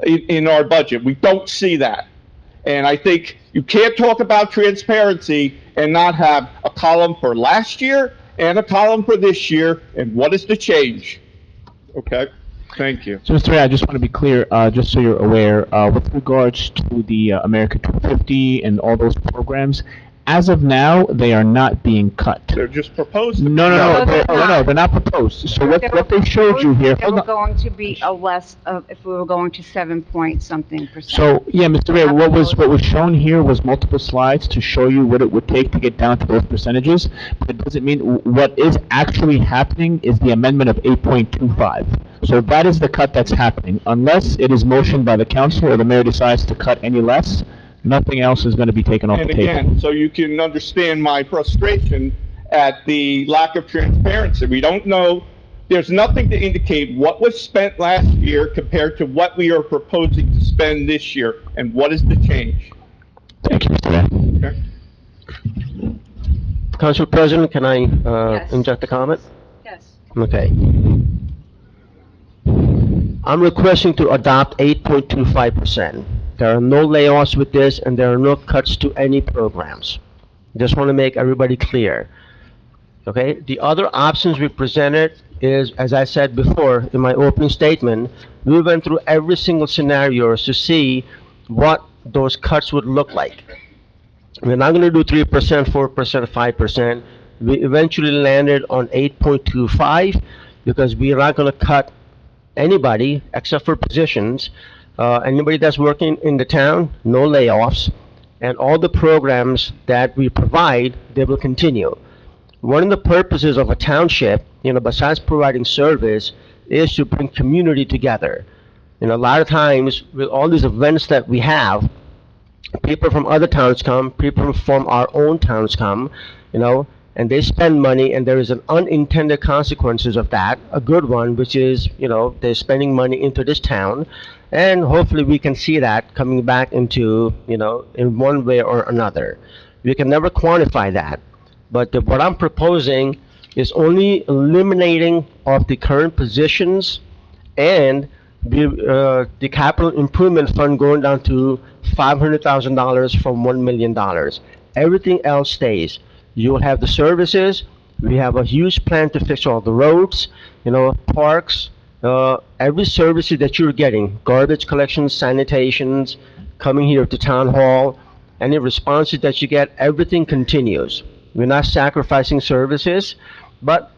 in our budget. We don't see that. And I think you can't talk about transparency and not have a column for last year and a column for this year, and what is the change? Okay, thank you. So, Mr. Ray, I just want to be clear, just so you're aware, with regards to the America 250 and all those programs, as of now, they are not being cut. They're just proposed. No, they're not proposed. So what they showed you here, They were going to be a less of, if we were going to 7-point-something%. So, yeah, Mr. Ray, what was shown here was multiple slides to show you what it would take to get down to those percentages, but it doesn't mean what is actually happening is the amendment of 8.25. So that is the cut that's happening. Unless it is motioned by the council or the mayor decides to cut any less, nothing else is going to be taken off the table. And again, so you can understand my frustration at the lack of transparency. We don't know, there's nothing to indicate what was spent last year compared to what we are proposing to spend this year, and what is the change. Thank you, Mr. Ray. Okay. Council President, can I inject a comment? Yes. Okay. I'm requesting to adopt 8.25%. There are no layoffs with this, and there are no cuts to any programs. Just want to make everybody clear. Okay? The other options we presented is, as I said before in my opening statement, we went through every single scenario to see what those cuts would look like. We're not going to do 3%, 4%, 5%. We eventually landed on 8.25 because we are not going to cut anybody except for positions. Anybody that's working in the town, no layoffs, and all the programs that we provide, they will continue. One of the purposes of a township, besides providing service, is to bring community together. A lot of times, with all these events that we have, people from other towns come, people from our own towns come, and they spend money, and there is an unintended consequences of that, a good one, which is, they're spending money into this town, And hopefully we can see that coming back into, in one way or another. We can never quantify that. But what I'm proposing is only eliminating of the current positions and the capital improvement fund going down to $500,000 from $1 million. Everything else stays. You will have the services. We have a huge plan to fix all the roads, parks, every service that you're getting, garbage collection, sanitations, coming here to town hall, any responses that you get, everything continues. We're not sacrificing services, but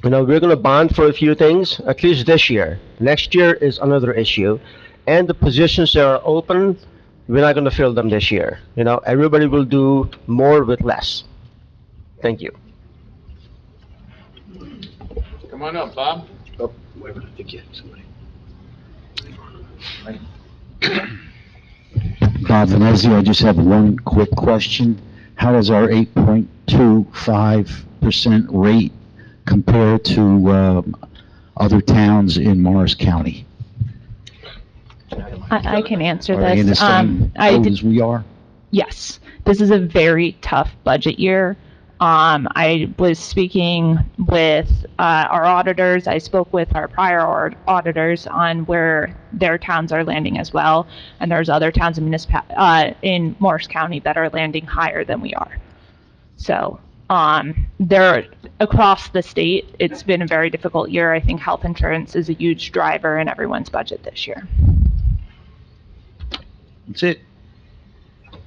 we're going to bond for a few things, at least this year. Next year is another issue. And the positions that are open, we're not going to fill them this year. Everybody will do more with less. Thank you. Come on up, Bob. Oh, wait, I think you had somebody. Bob Venezia, I just have one quick question. How does our 8.25% rate compare to other towns in Morris County? I can answer Are they in the this. same boat as we are? Yes, this is a very tough budget year. I was speaking with our auditors. I spoke with our prior auditors on where their towns are landing as well. And there's other towns in Morris County that are landing higher than we are. So they're across the state. It's been a very difficult year. I think health insurance is a huge driver in everyone's budget this year. That's it.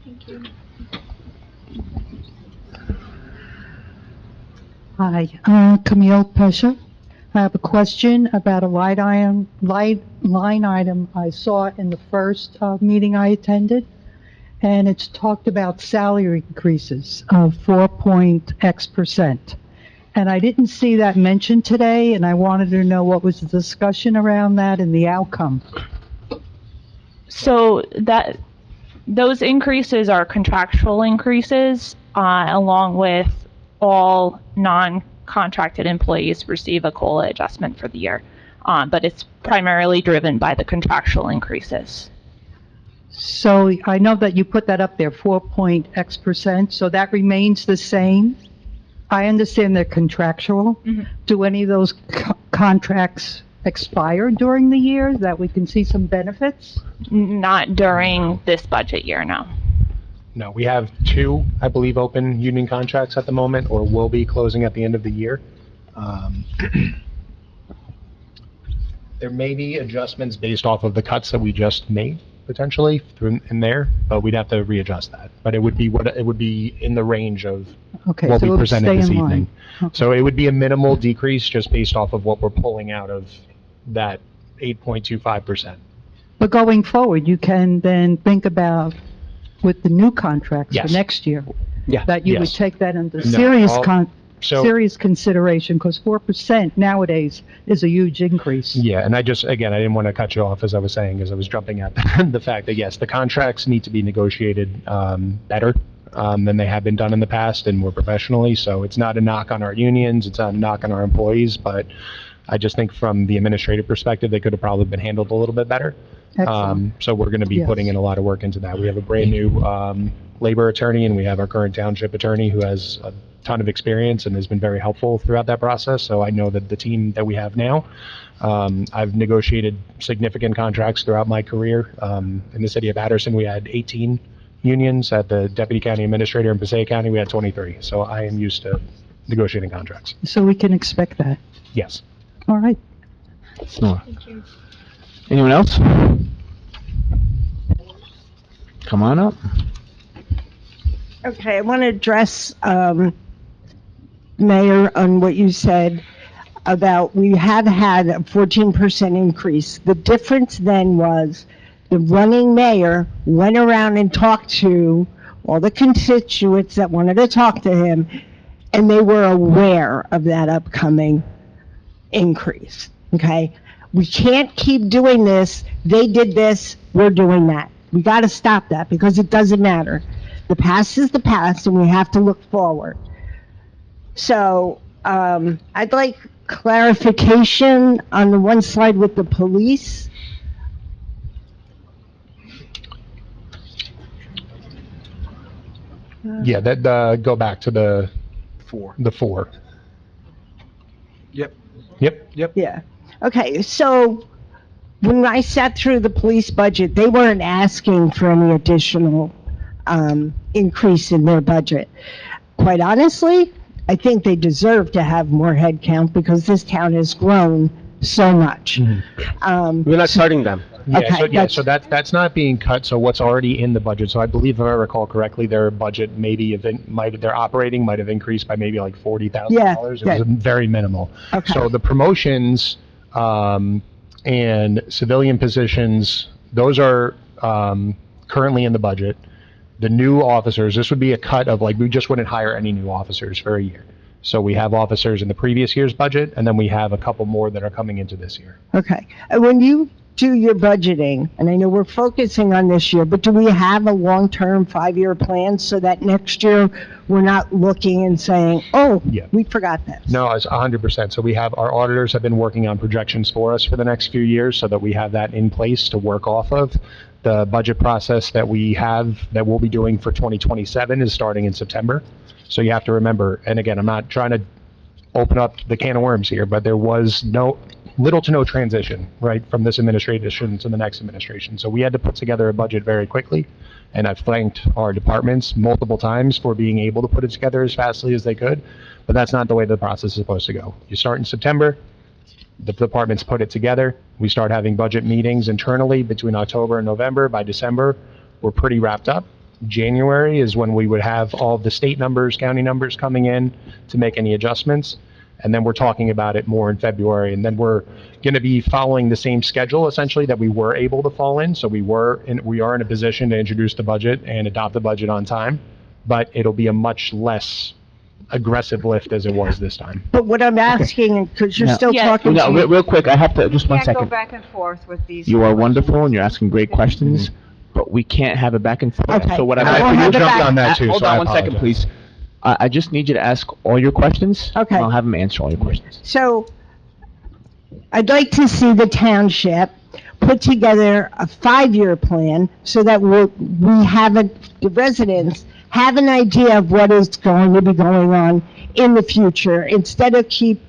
Thank you. Hi, Camille Pesha. I have a question about a line item I saw in the first meeting I attended, and it's talked about salary increases of 4.x%. And I didn't see that mentioned today, and I wanted to know what was the discussion around that and the outcome. So those increases are contractual increases, along with all non-contracted employees receive a COLA adjustment for the year. But it's primarily driven by the contractual increases. So I know that you put that up there, 4.x%, so that remains the same? I understand they're contractual. Mm-hmm. Do any of those contracts expire during the year that we can see some benefits? Not during this budget year, no. No, we have two, I believe, open union contracts at the moment, or will be closing at the end of the year. There may be adjustments based off of the cuts that we just made, potentially, in there, but we'd have to readjust that. But it would be in the range of what so we it'll presented stay this in evening. line. Okay. So it would be a minimal decrease just based off of what we're pulling out of that 8.25%. But going forward, you can then think about with the new contracts for Yes. next year, Yeah. that you would Yes. take that into No, serious so- serious consideration, because 4% nowadays is a huge increase. Yeah, and I didn't want to cut you off as I was saying, as I was jumping at the fact that, yes, the contracts need to be negotiated better than they have been done in the past and more professionally. So it's not a knock on our unions, it's not a knock on our employees, but I just think from the administrative perspective, they could have probably been handled a little bit better. Excellent. So we're going to be Yes. putting in a lot of work into that. We have a brand new labor attorney, and we have our current township attorney who has a ton of experience and has been very helpful throughout that process. So I know that the team that we have now, I've negotiated significant contracts throughout my career. In the city of Patterson, we had 18 unions. At the deputy county administrator in Passaic County, we had 23. So I am used to negotiating contracts. So we can expect that. Yes. All right. Nora. Thank you. Anyone else? Come on up. Okay, I want to address, Mayor, on what you said about we have had a 14% increase. The difference then was the running mayor went around and talked to all the constituents that wanted to talk to him, and they were aware of that upcoming increase, okay? We can't keep doing this. They did this, we're doing that. We got to stop that because it doesn't matter. The past is the past, and we have to look forward. So I'd like clarification on the one slide with the police. Yeah, go back to the four. Yep. Yep. Yeah. Okay, so when I sat through the police budget, they weren't asking for any additional increase in their budget. Quite honestly, I think they deserve to have more headcount because this town has grown so much. We're not cutting them. So that's not being cut, so what's already in the budget, so I believe if I recall correctly, their budget their operating might have increased by maybe like $40,000. Yeah, It was very minimal. Okay. So the promotions, and civilian positions, those are, currently in the budget. The new officers, this would be a cut of, like, we just wouldn't hire any new officers for a year. So we have officers in the previous year's budget, and then we have a couple more that are coming into this year. Okay. And when you do your budgeting, and I know we're focusing on this year, but do we have a long-term 5-year plan so that next year we're not looking and saying, oh, we forgot that? No, it's 100%. So our auditors have been working on projections for us for the next few years so that we have that in place to work off of. The budget process that we'll be doing for 2027 is starting in September. So you have to remember, and again, I'm not trying to open up the can of worms here, but there was little to no transition, right, from this administration to the next administration. So we had to put together a budget very quickly, and I've thanked our departments multiple times for being able to put it together as fastly as they could, but that's not the way the process is supposed to go. You start in September, the departments put it together, we start having budget meetings internally between October and November. By December, we're pretty wrapped up. January is when we would have all the state numbers, county numbers coming in to make any adjustments. And then we're talking about it more in February. And then we're going to be following the same schedule, essentially, that we were able to fall in. So we are in a position to introduce the budget and adopt the budget on time. But it'll be a much less aggressive lift as it was this time. But what I'm asking, because you're still talking to me. Real quick, I have to, just 1 Can't second. go back and forth with these. You are wonderful and you're asking great questions, but we can't have it back and forth. Okay. So what I jumped on that too, Hold so I on 1 second, apologize. please. I just need you to ask all your questions. Okay. And I'll have them answer all your questions. So I'd like to see the township put together a 5-year plan so that the residents have an idea of what is going to be going on in the future, instead of keep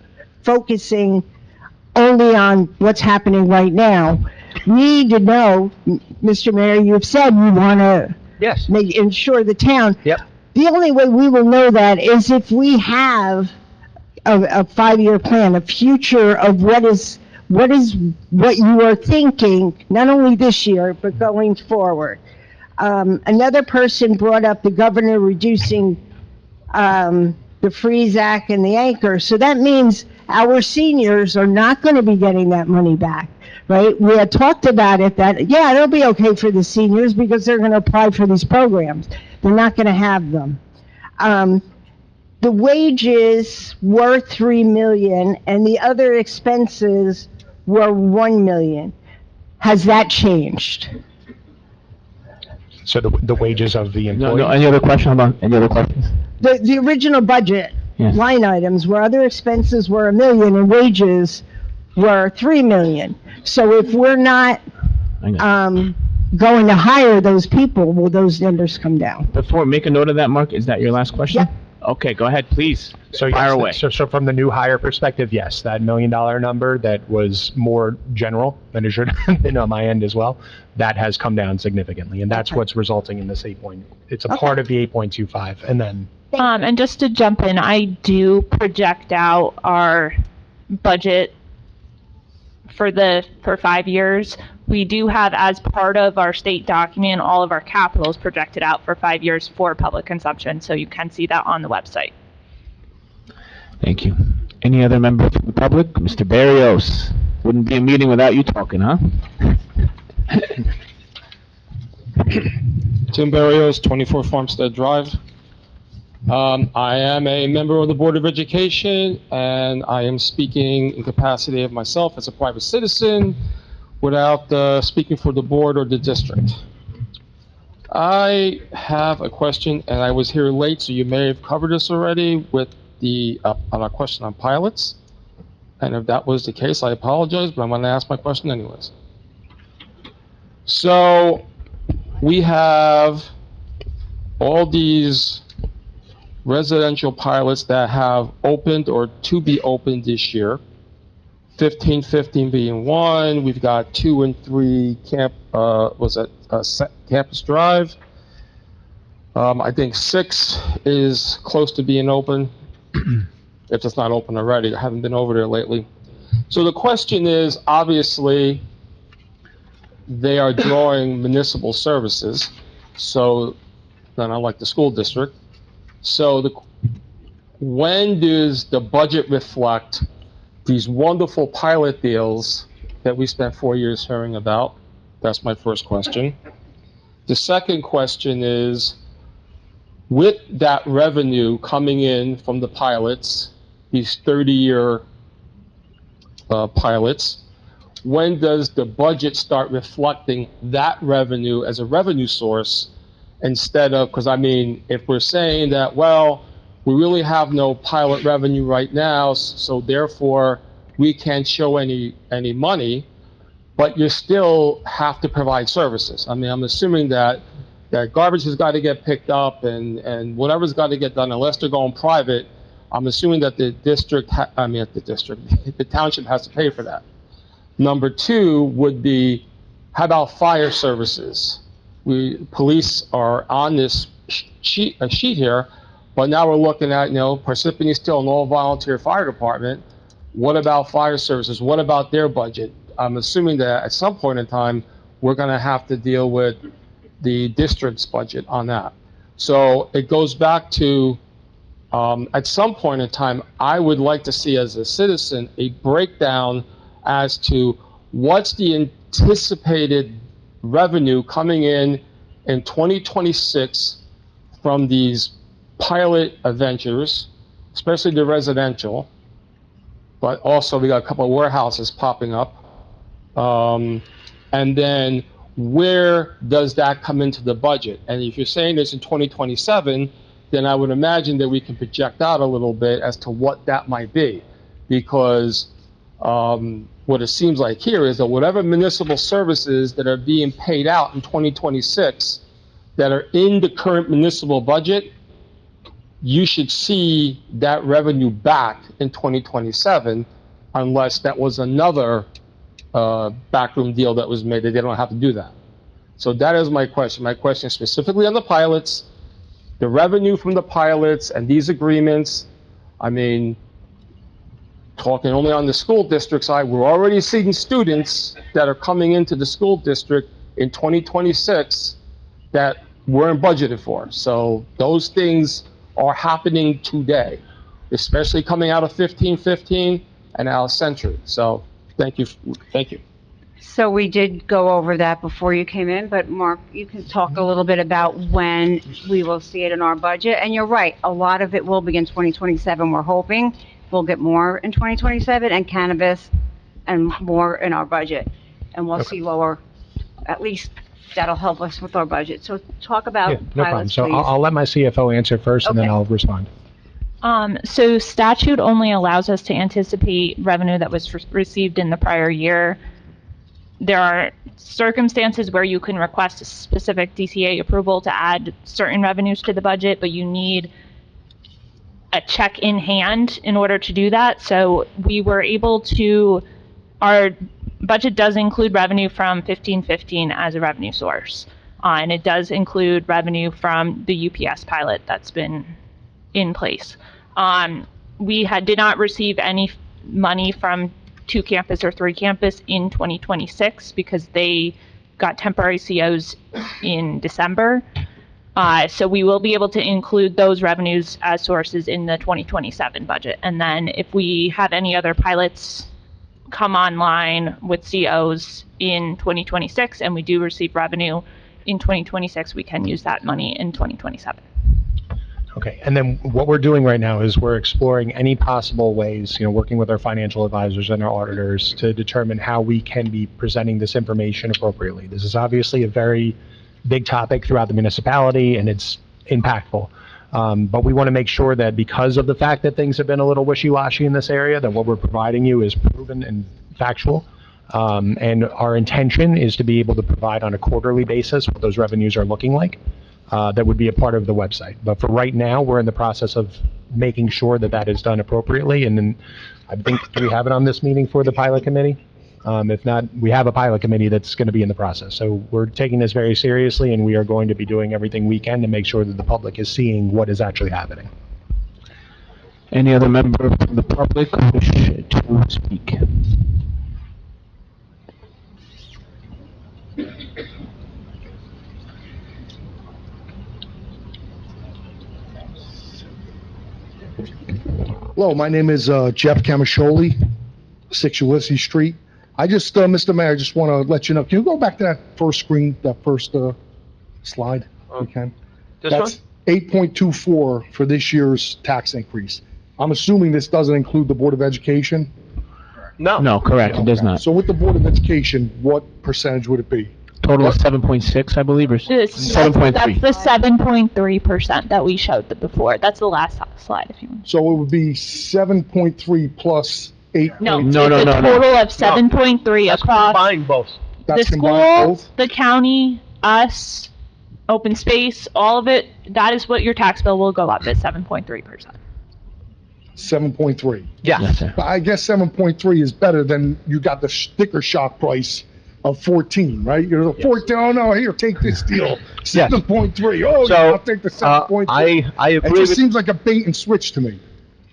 focusing only on what's happening right now. We need to know, Mr. Mayor, you've said you want to ensure the town. Yep. The only way we will know that is if we have a 5-year plan, a future of what you are thinking, not only this year, but going forward. Another person brought up the governor reducing the Freeze Act and the anchor. So that means our seniors are not going to be getting that money back, right? We had talked about it that, it'll be okay for the seniors because they're going to apply for these programs. They're not going to have them. The wages were $3 million and the other expenses were $1 million. Has that changed? So the wages of the employees? No, any other questions? The original budget line items where other expenses were $1 million and wages were $3 million. So if we're not going to hire those people, will those numbers come down? Before, make a note of that, Mark. Is that your last question? Yeah. Okay, go ahead, please. So fire away. So from the new hire perspective, yes, that $1 million number that was more general than it should have been on my end as well, that has come down significantly, and that's what's resulting in this it's a part of the 8.25, and then. And just to jump in, I do project out our budget for 5 years. We do have, as part of our state document, all of our capitals projected out for 5 years for public consumption, so you can see that on the website. Thank you. Any other member from the public? Mr. Barrios. Wouldn't be a meeting without you talking, huh? Tim Barrios, 24 Farmstead Drive. I am a member of the Board of Education, and I am speaking in capacity of myself as a private citizen without speaking for the board or the district. I have a question, and I was here late, so you may have covered this already with on a question on pilots. And if that was the case, I apologize, but I'm going to ask my question anyways. So we have all these residential pilots that have opened or to be opened this year. 1515 being one. We've got 2 and 3 Campus Drive. I think 6 is close to being open, if it's not open already. I haven't been over there lately. So the question is, obviously, they are drawing municipal services, so then unlike the school district. So when does the budget reflect these wonderful pilot deals that we spent 4 years hearing about? That's my first question. The second question is, with that revenue coming in from the pilots, these 30-year pilots, when does the budget start reflecting that revenue as a revenue source instead of, because I mean, if we're saying that, well, we really have no pilot revenue right now, so therefore we can't show any money, but you still have to provide services. I mean, I'm assuming that garbage has got to get picked up and whatever's got to get done, unless they're going private, I'm assuming that the township has to pay for that. Number 2 would be, how about fire services? Police are on this sheet here, but now we're looking at, Parsippany is still an all-volunteer fire department. What about fire services? What about their budget? I'm assuming that at some point in time, we're going to have to deal with the district's budget on that. So it goes back to, at some point in time, I would like to see as a citizen a breakdown as to what's the anticipated revenue coming in 2026 from these pilot ventures, especially the residential, but also we got a couple of warehouses popping up. And then where does that come into the budget? And if you're saying this in 2027, then I would imagine that we can project out a little bit as to what that might be. Because what it seems like here is that whatever municipal services that are being paid out in 2026 that are in the current municipal budget, you should see that revenue back in 2027, unless that was another backroom deal that was made that they don't have to do that. So that is my question. My question is specifically on the pilots, the revenue from the pilots and these agreements. I mean, talking only on the school district side, we're already seeing students that are coming into the school district in 2026 that weren't budgeted for. So those things are happening today, especially coming out of 1515 and out of Century. So thank you. Thank you. So we did go over that before you came in, but Mark, you can talk a little bit about when we will see it in our budget. And you're right, a lot of it will be in 2027. We're hoping we'll get more in 2027 and cannabis and more in our budget. And we'll see lower, at least that'll help us with our budget. So talk about No problem. pilots, So please. I'll let my CFO answer first, and then Okay. I'll respond. So statute only allows us to anticipate revenue that was received in the prior year. There are circumstances where you can request a specific DCA approval to add certain revenues to the budget, but you need a check in hand in order to do that. So we were able to, our budget does include revenue from 1515 as a revenue source. And it does include revenue from the UPS pilot that's been in place. We did not receive any money from 2 campus or 3 campus in 2026 because they got temporary COs in December. So we will be able to include those revenues as sources in the 2027 budget. And then if we have any other pilots come online with COs in 2026 and we do receive revenue in 2026, we can use that money in 2027. Okay, and then what we're doing right now is we're exploring any possible ways, working with our financial advisors and our auditors to determine how we can be presenting this information appropriately. This is obviously a very big topic throughout the municipality, and it's impactful. But we want to make sure that because of the fact that things have been a little wishy-washy in this area, that what we're providing you is proven and factual. And our intention is to be able to provide on a quarterly basis what those revenues are looking like. that would be a part of the website. But for right now, we're in the process of making sure that that is done appropriately. And then I think, do we have it on this meeting for the pilot committee? If not, we have a pilot committee that's going to be in the process. So we're taking this very seriously, and we are going to be doing everything we can to make sure that the public is seeing what is actually happening. Any other member from the public wish to speak? Hello, my name is Jeff Camasholi, 6 Ulysses Street. I just, Mr. Mayor, I just want to let you know, can you go back to that first screen, that first slide? You can. That's 8.24 for this year's tax increase. I'm assuming this doesn't include the Board of Education? No. No, correct, it does not. So with the Board of Education, what percentage would it be? Total of 7.6, I believe, or 7.3. That's the 7.3% that we showed before. That's the last slide, if you want. So it would be 7.3 plus 8. No, it's a total of 7.3 across Combine both. the That's school, combined both? the county, us, open space, all of it. That is what your tax bill will go up at 7.3%. 7.3. Yeah. Yes, sir. But I guess 7.3 is better than you got the sticker shock price of 14, right? You're 14, oh no, here, take this deal. 7.3, oh So, yeah, I'll take the 7.3. I agree It just with- seems like a bait and switch to me.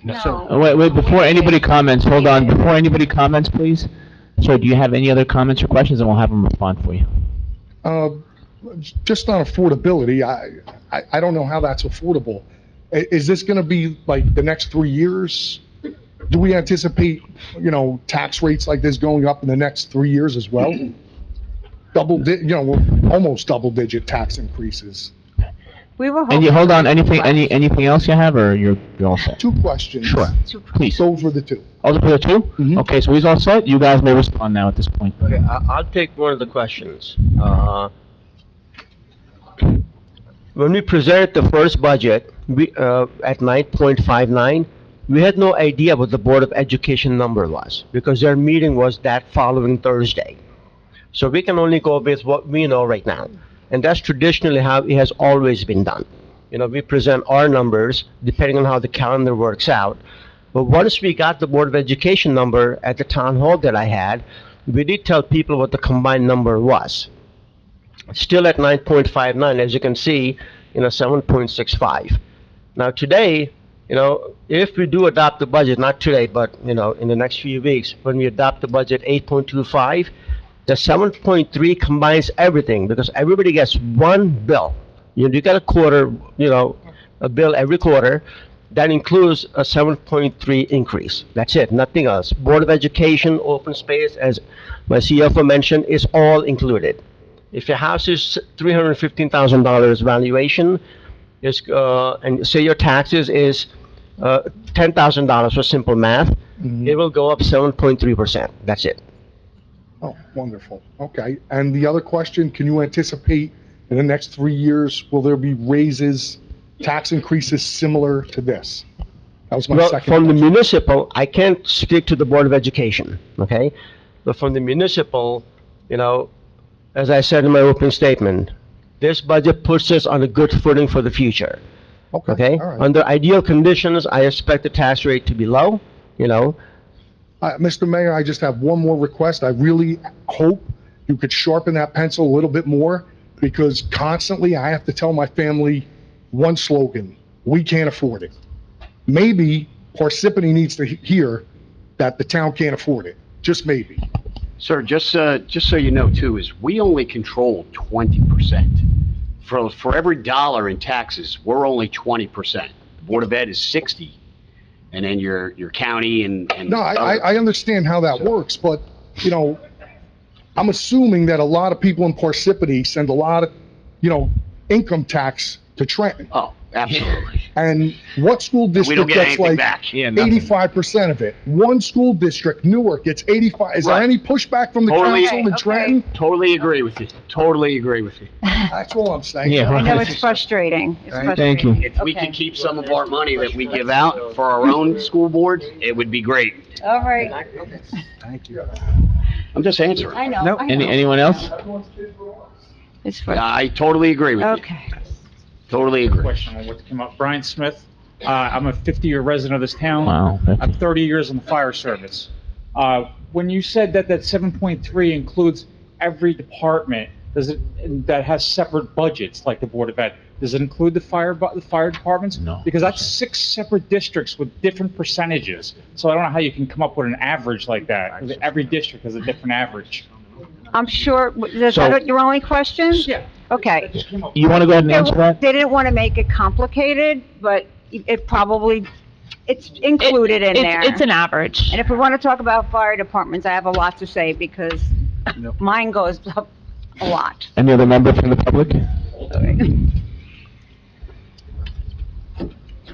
Wait, before anybody comments, hold on, before anybody comments, please. Sir, do you have any other comments or questions, and we'll have them respond for you? Just on affordability, I don't know how that's affordable. Is this gonna be like the next 3 years? Do we anticipate, tax rates like this going up in the next 3 years as well? Almost double-digit tax increases. We were And hoping. hold on, anything else you have, or you're all set? 2 questions. Sure, please. Those were the 2. Oh, for the 2? Okay, so he's all set, you guys may respond now at this point. Okay, I'll take one of the questions. When we presented the first budget, we, at 9.59, we had no idea what the Board of Education number was, because their meeting was that following Thursday. So we can only go with what we know right now. And that's traditionally how it has always been done. We present our numbers depending on how the calendar works out. But once we got the Board of Education number at the town hall that I had, we did tell people what the combined number was. Still at 9.59, as you can see, 7.65. Now today, if we do adopt the budget, not today, but, in the next few weeks, when we adopt the budget 8.25, the 7.3 combines everything, because everybody gets one bill. You get a quarter, a bill every quarter. That includes a 7.3 increase. That's it, nothing else. Board of Education, open space, as my CFO mentioned, is all included. If your house is $315,000 valuation, and say your taxes is $10,000 for simple math, it will go up 7.3%. That's it. Oh, wonderful. Okay. And the other question, can you anticipate in the next 3 years, will there be raises, tax increases similar to this? That was my Well, second from the question. municipal, I can't speak to the Board of Education, okay? But from the municipal, as I said in my opening statement, this budget puts us on a good footing for the future. Okay? all right. Under ideal conditions, I expect the tax rate to be low, Mr. Mayor, I just have one more request. I really hope you could sharpen that pencil a little bit more, because constantly I have to tell my family one slogan: we can't afford it. Maybe Parsippany needs to hear that the town can't afford it. Just maybe. Sir, just so you know too, is we only control 20%. For every dollar in taxes, we're only 20%. The Board of Ed is 60, and then your county and. No, I understand how that works, but, I'm assuming that a lot of people in Parsippany send a lot of, income tax to Trenton. Oh, absolutely. And what school We district don't get gets anything like back. Yeah, nothing. 85% of it? One school district, Newark, gets 85. Is there Right. any pushback from the council in Trenton? Totally agree with you. Totally agree with you. That's all I'm saying. Yeah, I know right. it's frustrating. It's Right. Thank you. frustrating. If we could keep some of our money that we give out for our own school board, it would be great. All right. Thank you. I'm just answering. I know. I know. Anyone else? It's I totally agree with you. Okay. Totally agree. Question on what came up. Brian Smith. I'm a 50-year resident of this town. Wow. I'm 30 years in the fire service. When you said that 7.3 includes every department, that has separate budgets like the Board of Ed, does it include the fire departments? No. Because that's 6 separate districts with different percentages. So I don't know how you can come up with an average like that. Every district has a different average. I'm sure, is So- that your only question? Yeah. Okay. You want to go ahead and answer that? They didn't want to make it complicated, but it probably, it's included in there. It's an average. And if we want to talk about fire departments, I have a lot to say because mine goes up a lot. Any other member from the public?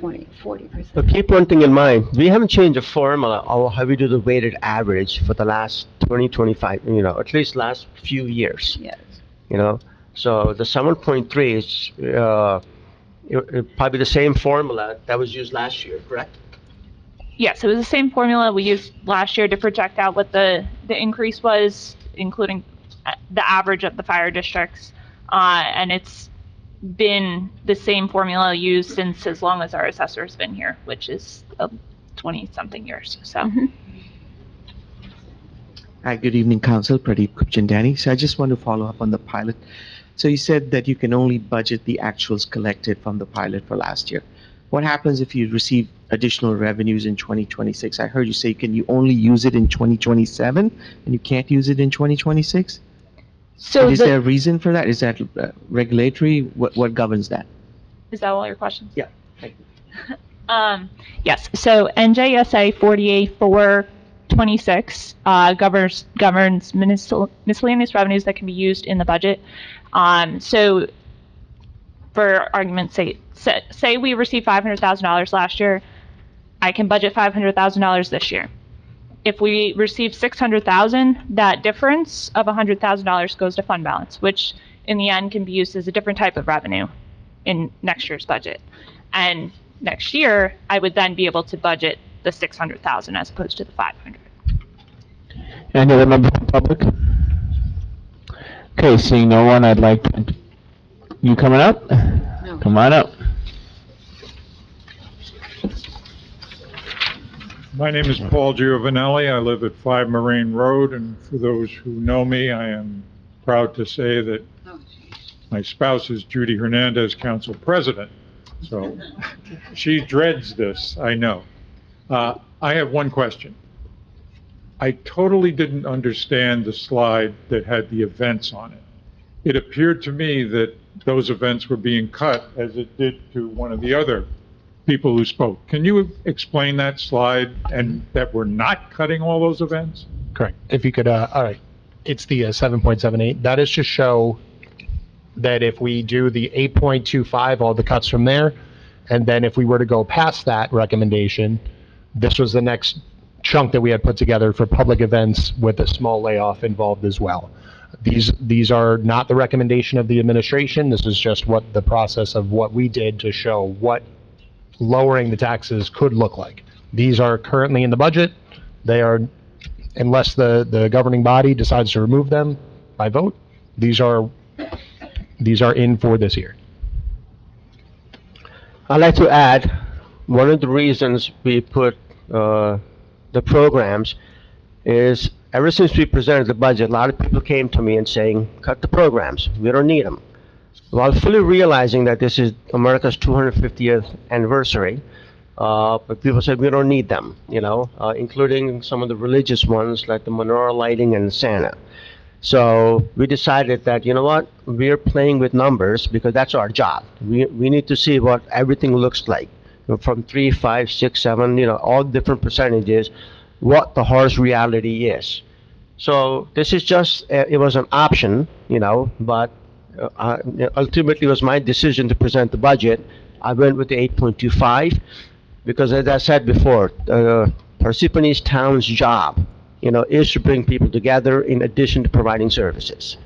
40%. But keep one thing in mind, we haven't changed the formula of how we do the weighted average for the last 25, at least last few years. Yes. So the 7.3 is, probably the same formula that was used last year, correct? Yes, it was the same formula we used last year to project out what the increase was, including the average of the fire districts. And it's been the same formula used since as long as our assessor's been here, which is 20-something years, so. Hi, good evening, Council. Pradeep Kupchandani. So I just want to follow up on the pilot. So you said that you can only budget the actuals collected from the pilot for last year. What happens if you receive additional revenues in 2026? I heard you say, can you only use it in 2027 and you can't use it in 2026? So Is there a reason for that? Is that regulatory? What governs that? Is that all your questions? Yeah. Thank you. Yes, so NJSA 48426 governs miscellaneous revenues that can be used in the budget. So for argument's sake, say we received $500,000 last year, I can budget $500,000 this year. If we receive $600,000, that difference of $100,000 goes to fund balance, which in the end can be used as a different type of revenue in next year's budget. And next year, I would then be able to budget the 600,000 as opposed to the 500. Any other member of the public? Okay, seeing no one, I'd like to, you coming up? No. Come on up. My name is Paul Giovanelli. I live at 5 Marine Road, and for those who know me, I am proud to say that my spouse is Judy Hernandez, Council President. So she dreads this, I know. I have one question. I totally didn't understand the slide that had the events on it. It appeared to me that those events were being cut as it did to one of the other people who spoke. Can you explain that slide and that we're not cutting all those events? Correct. If you could, all right. It's the 7.78. That is to show that if we do the 8.25, all the cuts from there, and then if we were to go past that recommendation, this was the next chunk that we had put together for public events with a small layoff involved as well. These are not the recommendation of the administration. This is just what the process of what we did to show what lowering the taxes could look like. These are currently in the budget. They are, unless the governing body decides to remove them by vote, these are in for this year. I'd like to add, one of the reasons we put the programs is ever since we presented the budget, a lot of people came to me and saying, cut the programs, we don't need them. While fully realizing that this is America's 250th anniversary, but people said we don't need them, including some of the religious ones like the menorah lighting and Santa. So we decided that, you know what, we're playing with numbers because that's our job. We need to see what everything looks like, from 3, 5, 6, 7, all different percentages, what the harsh reality is. So this is just, it was an option, but ultimately it was my decision to present the budget. I went with the 8.25 because, as I said before, Parsippany's town's job, is to bring people together in addition to providing services.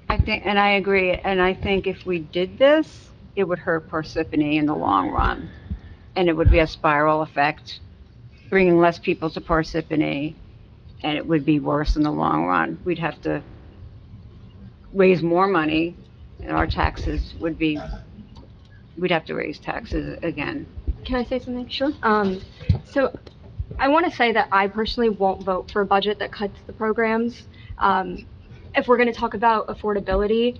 I think, and I agree, and I think if we did this, it would hurt Parsippany in the long run. And it would be a spiral effect, bringing less people to Parsippany, and it would be worse in the long run. We'd have to raise more money, and our taxes would be, we'd have to raise taxes again. Can I say something? Sure. So I want to say that I personally won't vote for a budget that cuts the programs. If we're going to talk about affordability,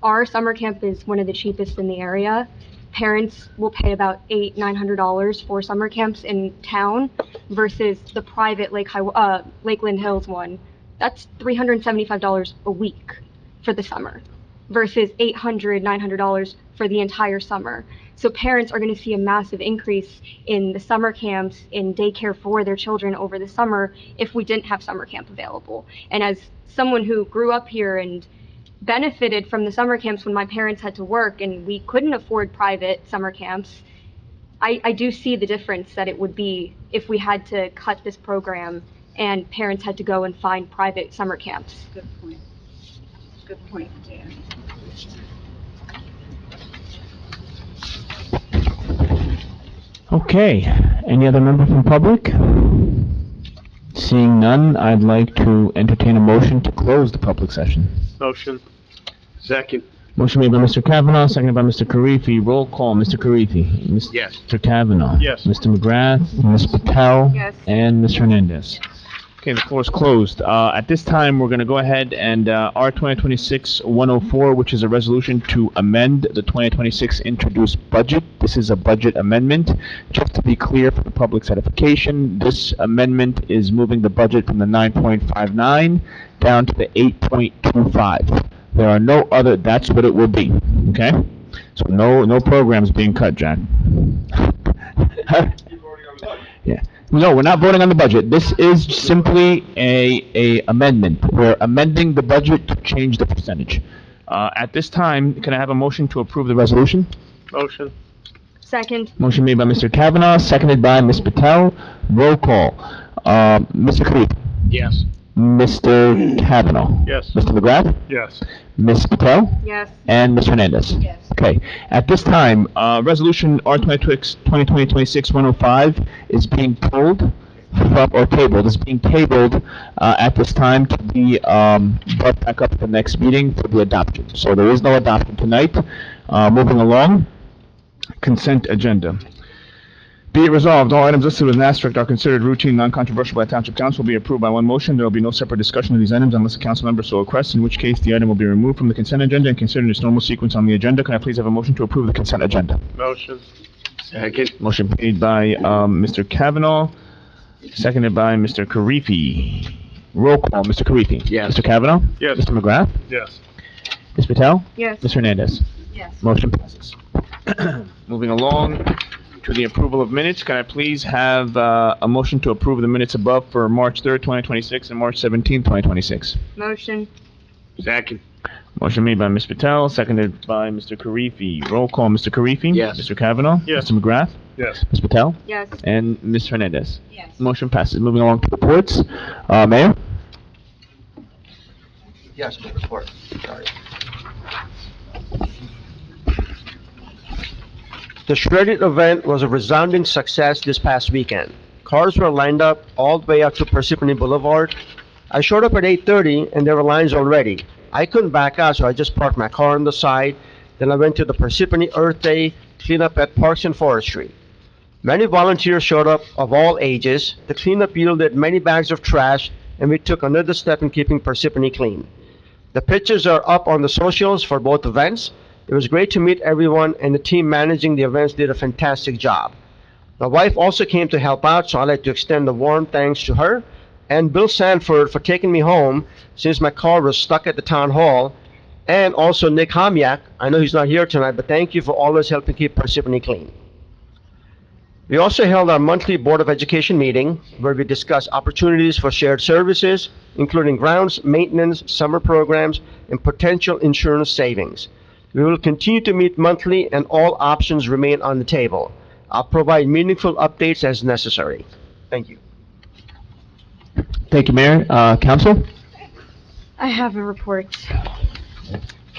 our summer camp is one of the cheapest in the area. Parents will pay about $900 for summer camps in town versus the private Lakeland Hills one. That's $375 a week for the summer versus $900 for the entire summer. So parents are going to see a massive increase in the summer camps, in daycare for their children over the summer if we didn't have summer camp available. And as someone who grew up here and benefited from the summer camps when my parents had to work and we couldn't afford private summer camps, I do see the difference that it would be if we had to cut this program and parents had to go and find private summer camps. Good point. Good point, Dan. Okay, any other member from public? Seeing none, I'd like to entertain a motion to close the public session. Motion. Second. Motion made by Mr. Kavanaugh, seconded by Mr. Karifi. Roll call, Mr. Karifi. Yes. Mr. Kavanaugh. Yes. Mr. McGrath, Ms. Patel. Yes. And Ms. Hernandez. Okay, the floor is closed. At this time, we're going to go ahead and R 2026-104, which is a resolution to amend the 2026 introduced budget. This is a budget amendment. Just to be clear for the public's edification, this amendment is moving the budget from the 9.59 down to the 8.25. There are no other, that's what it will be, okay? So no programs being cut, Jack. Yeah. No, we're not voting on the budget. This is simply a amendment. We're amending the budget to change the percentage. At this time, can I have a motion to approve the resolution? Motion. Second. Motion made by Mr. Kavanaugh, seconded by Ms. Patel. Roll call. Mr. Karifi. Yes. Mr. Kavanaugh. Yes. Mr. McGrath. Yes. Ms. Patel. Yes. And Ms. Hernandez. Yes. Okay. At this time, resolution R 2026-105 is being pulled from, or tabled, is being tabled at this time to be brought back up at the next meeting for the adoption. So there is no adoption tonight. Moving along, consent agenda. Be it resolved, all items listed with an asterisk are considered routine, non-controversial by Township Council, will be approved by one motion. There will be no separate discussion of these items unless a council member so requests, in which case the item will be removed from the consent agenda and considered in its normal sequence on the agenda. Can I please have a motion to approve the consent agenda? Motion. Second. Motion made by Mr. Kavanaugh, seconded by Mr. Karifi. Roll call, Mr. Karifi. Yes. Mr. Kavanaugh? Yes. Mr. McGrath? Yes. Ms. Patel? Yes. Ms. Hernandez? Yes. Motion passes. Moving along to the approval of minutes, can I please have a motion to approve the minutes above for March 3rd, 2026 and March 17th, 2026? Motion. Second. Motion made by Ms. Patel, seconded by Mr. Karifi. Roll call, Mr. Karifi? Yes. Mr. Kavanaugh? Yes. Mr. McGrath? Yes. Ms. Patel? Yes. And Ms. Hernandez? Yes. Motion passes. Moving along to reports. Mayor? Yes, the report. Sorry. The Shredded event was a resounding success this past weekend. Cars were lined up all the way up to Parsippany Boulevard. I showed up at 8:30 and there were lines already. I couldn't back out, so I just parked my car on the side. Then I went to the Parsippany Earth Day cleanup at Parks and Forestry. Many volunteers showed up of all ages. The cleanup yielded many bags of trash, and we took another step in keeping Parsippany clean. The pictures are up on the socials for both events. It was great to meet everyone, and the team managing the events did a fantastic job. My wife also came to help out, so I'd like to extend a warm thanks to her and Bill Sanford for taking me home since my car was stuck at the town hall, and also Nick Hamiak. I know he's not here tonight, but thank you for always helping keep Parsippany clean. We also held our monthly Board of Education meeting where we discussed opportunities for shared services, including grounds, maintenance, summer programs, and potential insurance savings. We will continue to meet monthly and all options remain on the table. I'll provide meaningful updates as necessary. Thank you. Thank you, Mayor. Council? I have a report.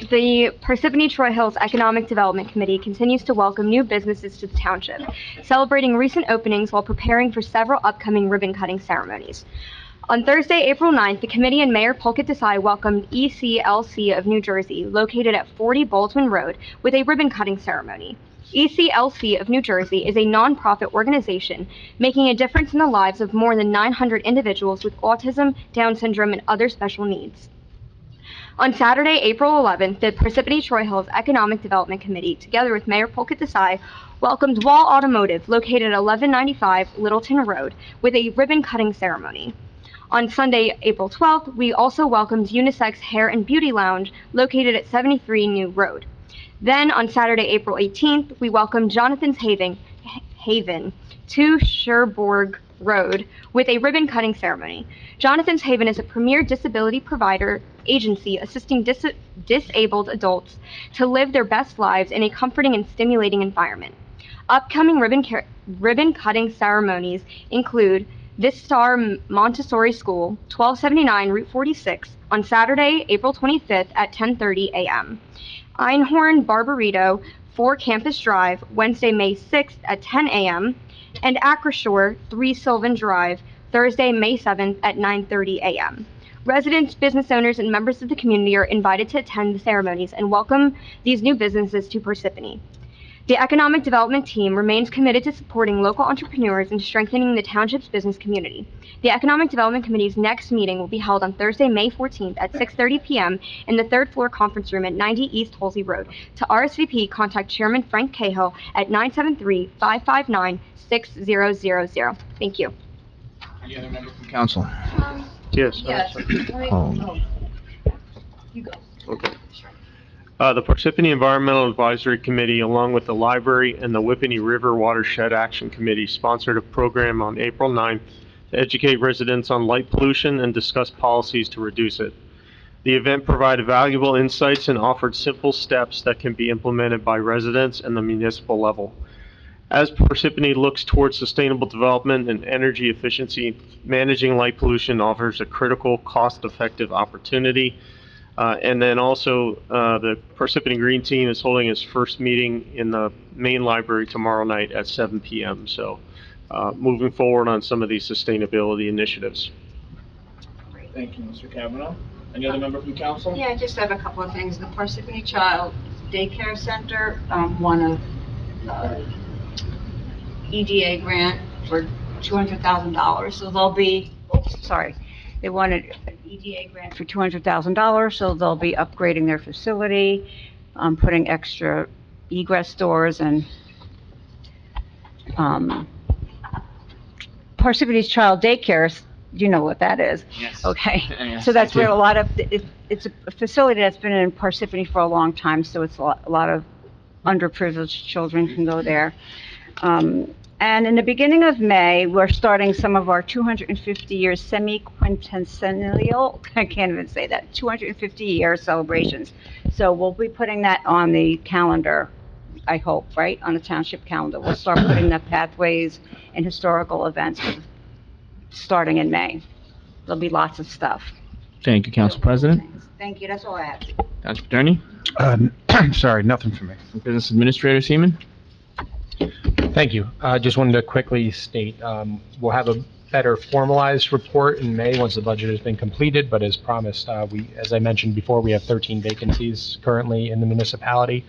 The Parsippany-Troy Hills Economic Development Committee continues to welcome new businesses to the township, celebrating recent openings while preparing for several upcoming ribbon-cutting ceremonies. On Thursday, April 9th, the committee and Mayor Polkett Desai welcomed ECLC of New Jersey, located at 40 Baldwin Road, with a ribbon-cutting ceremony. ECLC of New Jersey is a nonprofit organization making a difference in the lives of more than 900 individuals with autism, Down syndrome, and other special needs. On Saturday, April 11th, the Parsippany-Troy Hills Economic Development Committee, together with Mayor Polkett Desai, welcomed Wall Automotive, located at 1195 Littleton Road, with a ribbon-cutting ceremony. On Sunday, April 12th, we also welcomed Unisex Hair and Beauty Lounge, located at 73 New Road. Then, on Saturday, April 18th, we welcomed Jonathan's Haven to Cherbourg Road with a ribbon-cutting ceremony. Jonathan's Haven is a premier disability provider agency assisting disabled adults to live their best lives in a comforting and stimulating environment. Upcoming ribbon-cutting ceremonies include Vistar Montessori School, 1279 Route 46, on Saturday, April 25th at 10:30 a.m. Einhorn Barbarito, 4 Campus Drive, Wednesday, May 6th at 10 a.m., and Acrashore, 3 Sylvan Drive, Thursday, May 7th at 9:30 a.m. Residents, business owners, and members of the community are invited to attend the ceremonies and welcome these new businesses to Parsippany. The Economic Development Team remains committed to supporting local entrepreneurs and strengthening the township's business community. The Economic Development Committee's next meeting will be held on Thursday, May 14th at 6:30 p.m. in the 3rd floor conference room at 90 East Halsey Road. To RSVP, contact Chairman Frank Cahill at 973-559-6000. Thank you. Any other member from council? Yes. Yes. You go. Okay. The Parsippany Environmental Advisory Committee, along with the Library and the Whippany River Watershed Action Committee, sponsored a program on April 9th to educate residents on light pollution and discuss policies to reduce it. The event provided valuable insights and offered simple steps that can be implemented by residents and the municipal level. As Parsippany looks towards sustainable development and energy efficiency, managing light pollution offers a critical, cost-effective opportunity. And then also, the Parsippany Green Team is holding its first meeting in the main library tomorrow night at 7 p.m. So, moving forward on some of these sustainability initiatives. Thank you, Mr. Kavanaugh. Any other member from council? Yeah, I just have a couple of things. The Parsippany Child Daycare Center won a EDA grant for $200,000, so they'll be, they won an EDA grant for $200,000, so they'll be upgrading their facility, putting extra egress doors, and Parsippany's Child Daycare, you know what that is? Yes. Okay. Yes, So that's I do. where a lot of, it's a facility that's been in Parsippany for a long time, so it's a lot of underprivileged children can go there. And in the beginning of May, we're starting some of our 250-year semi-quincentennial, I can't even say that, 250-year celebrations. So we'll be putting that on the calendar, I hope, right, on the township calendar. We'll start putting the pathways and historical events starting in May. There'll be lots of stuff. Thank you, Council President. Thank you, that's all I have. Council Attorney? Sorry, nothing for me. Business Administrator Seaman? Thank you. Just wanted to quickly state, we'll have a better formalized report in May once the budget has been completed, but as promised, as I mentioned before, we have 13 vacancies currently in the municipality,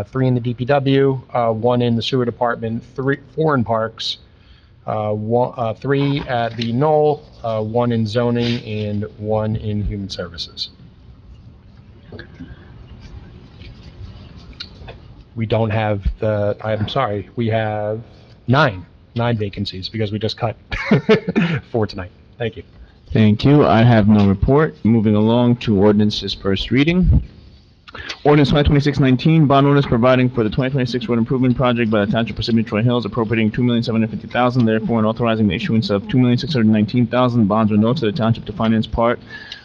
3 in the DPW, 1 in the sewer department, 4 in parks, 3 at the Knoll, 1 in zoning, and 1 in human services. We don't have we have 9 vacancies because we just cut 4 tonight. Thank you. Thank you. I have no report. Moving along to ordinances first reading. Ordinance 2026-19, bond ordinance providing for the 2026 road improvement project by the Township of Parsippany-Troy Hills, appropriating $2,750,000, therefore, and authorizing the issuance of $2,619,000 bonds or notes to the township to finance part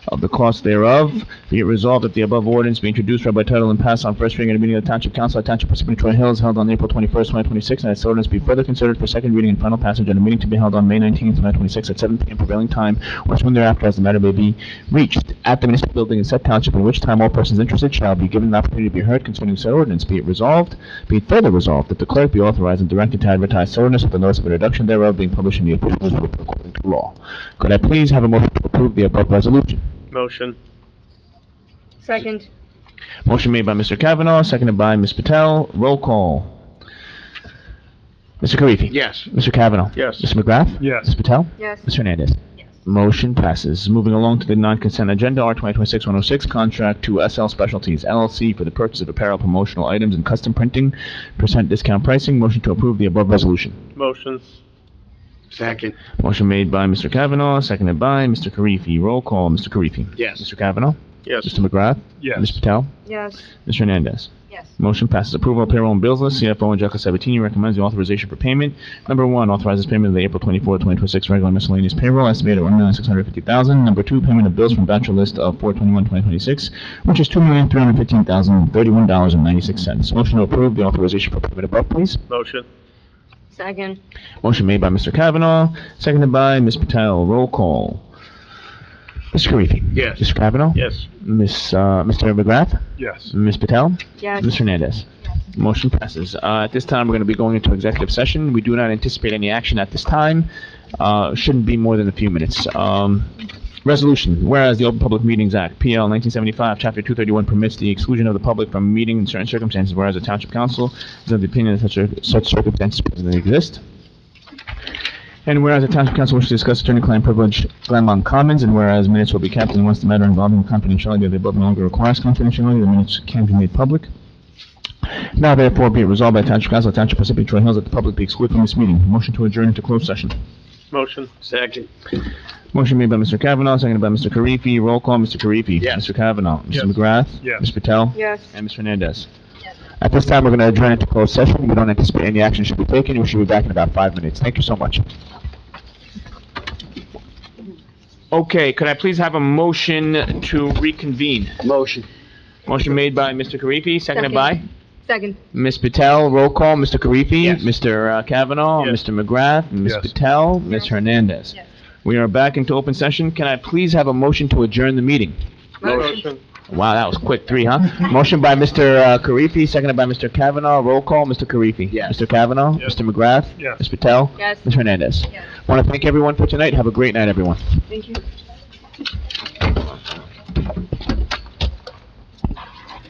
of the cost thereof. Be it resolved that the above ordinance be introduced, read by title, and passed on first reading at a meeting of the Township Council at Township of Parsippany-Troy Hills held on April 21st, 2026, and this ordinance be further considered for second reading and final passage at a meeting to be held on May 19th, 2026 at 7 p.m. prevailing time, or soon thereafter as the matter may be reached at the municipal building in said township, in which time all persons interested shall be given the opportunity to be heard concerning said ordinance. Be it resolved, be it further resolved, that the clerk be authorized and directed to advertise said ordinance with the notice of introduction thereof being published in the official newspaper according to into law. Could I please have a motion to approve the above resolution? Motion. Second. Motion made by Mr. Kavanaugh, seconded by Ms. Patel. Roll call. Mr. Karifi. Yes. Mr. Kavanaugh. Yes. Mr. McGrath. Yes. Ms. Patel. Yes. Mr. Hernandez. Motion passes. Moving along to the non-consent agenda, R 2026-106, contract to SL Specialties LLC for the purchase of apparel, promotional items, and custom printing, % discount pricing. Motion to approve the above resolution. Motion. Second. Motion made by Mr. Kavanaugh, seconded by Mr. Karifi. Roll call, Mr. Karifi. Yes. Mr. Kavanaugh. Yes. Mr. McGrath. Yes. Ms. Patel. Yes. Mr. Hernandez. Yes. Motion passes. Approval of payroll and bills list. CFO Angelica Sabatini recommends the authorization for payment. Number 1, authorizes payment of the April 24, 2026 regular miscellaneous payroll estimated at $1,650,000. Number 2, payment of bills from voucher list of 4/21/2026, which is $2,315,031.96. Motion to approve the authorization for payment above, please. Motion. Second. Motion made by Mr. Kavanaugh, seconded by Ms. Patel. Roll call. Mr. Karifi. Yes. Mr. Kavanaugh. Yes. Mr. McGrath. Yes. Ms. Patel. Yes. Mr. Hernandez. Motion passes. At this time, we're going to be going into executive session. We do not anticipate any action at this time. Shouldn't be more than a few minutes. Resolution, whereas the Open Public Meetings Act, PL 1975, Chapter 231 permits the exclusion of the public from a meeting in certain circumstances, whereas the Township Council is of the opinion that such circumstances presently exist. And whereas the Township Council wishes to discuss attorney-client privilege Glenmont Commons, and whereas minutes will be kept, and once the matter involving confidentiality of the above no longer requires confidentiality, the minutes can be made public. Now therefore be it resolved by the Township Council of the Township Parsippany-Troy Hills that the public be excluded from this meeting. Motion to adjourn into closed session. Motion. Second. Motion made by Mr. Kavanaugh, seconded by Mr. Karifi. Roll call, Mr. Karifi. Yes. Mr. Kavanaugh. Yes. Mr. McGrath. Yes. Ms. Patel. Yes. And Mr. Hernandez. At this time, we're going to adjourn into closed session. We don't anticipate any action should be taken. We should be back in about 5 minutes. Thank you so much. Okay, could I please have a motion to reconvene? Motion. Motion made by Mr. Karifi, seconded by Second. Ms. Patel. Roll call, Mr. Karifi, Yes. Mr. Kavanaugh, Yes. Mr. McGrath, Ms. Yes. Patel, Ms. Hernandez. Yes. We are back into open session. Can I please have a motion to adjourn the meeting? Motion. Wow, that was quick. 3, huh? Motion by Mr. Karifi, seconded by Mr. Kavanaugh. Roll call, Mr. Karifi. Yes. Mr. Kavanaugh, Yes. Mr. McGrath, Yes. Ms. Patel, Yes. Ms. Hernandez. Yes. Want to thank everyone for tonight. Have a great night, everyone. Thank you.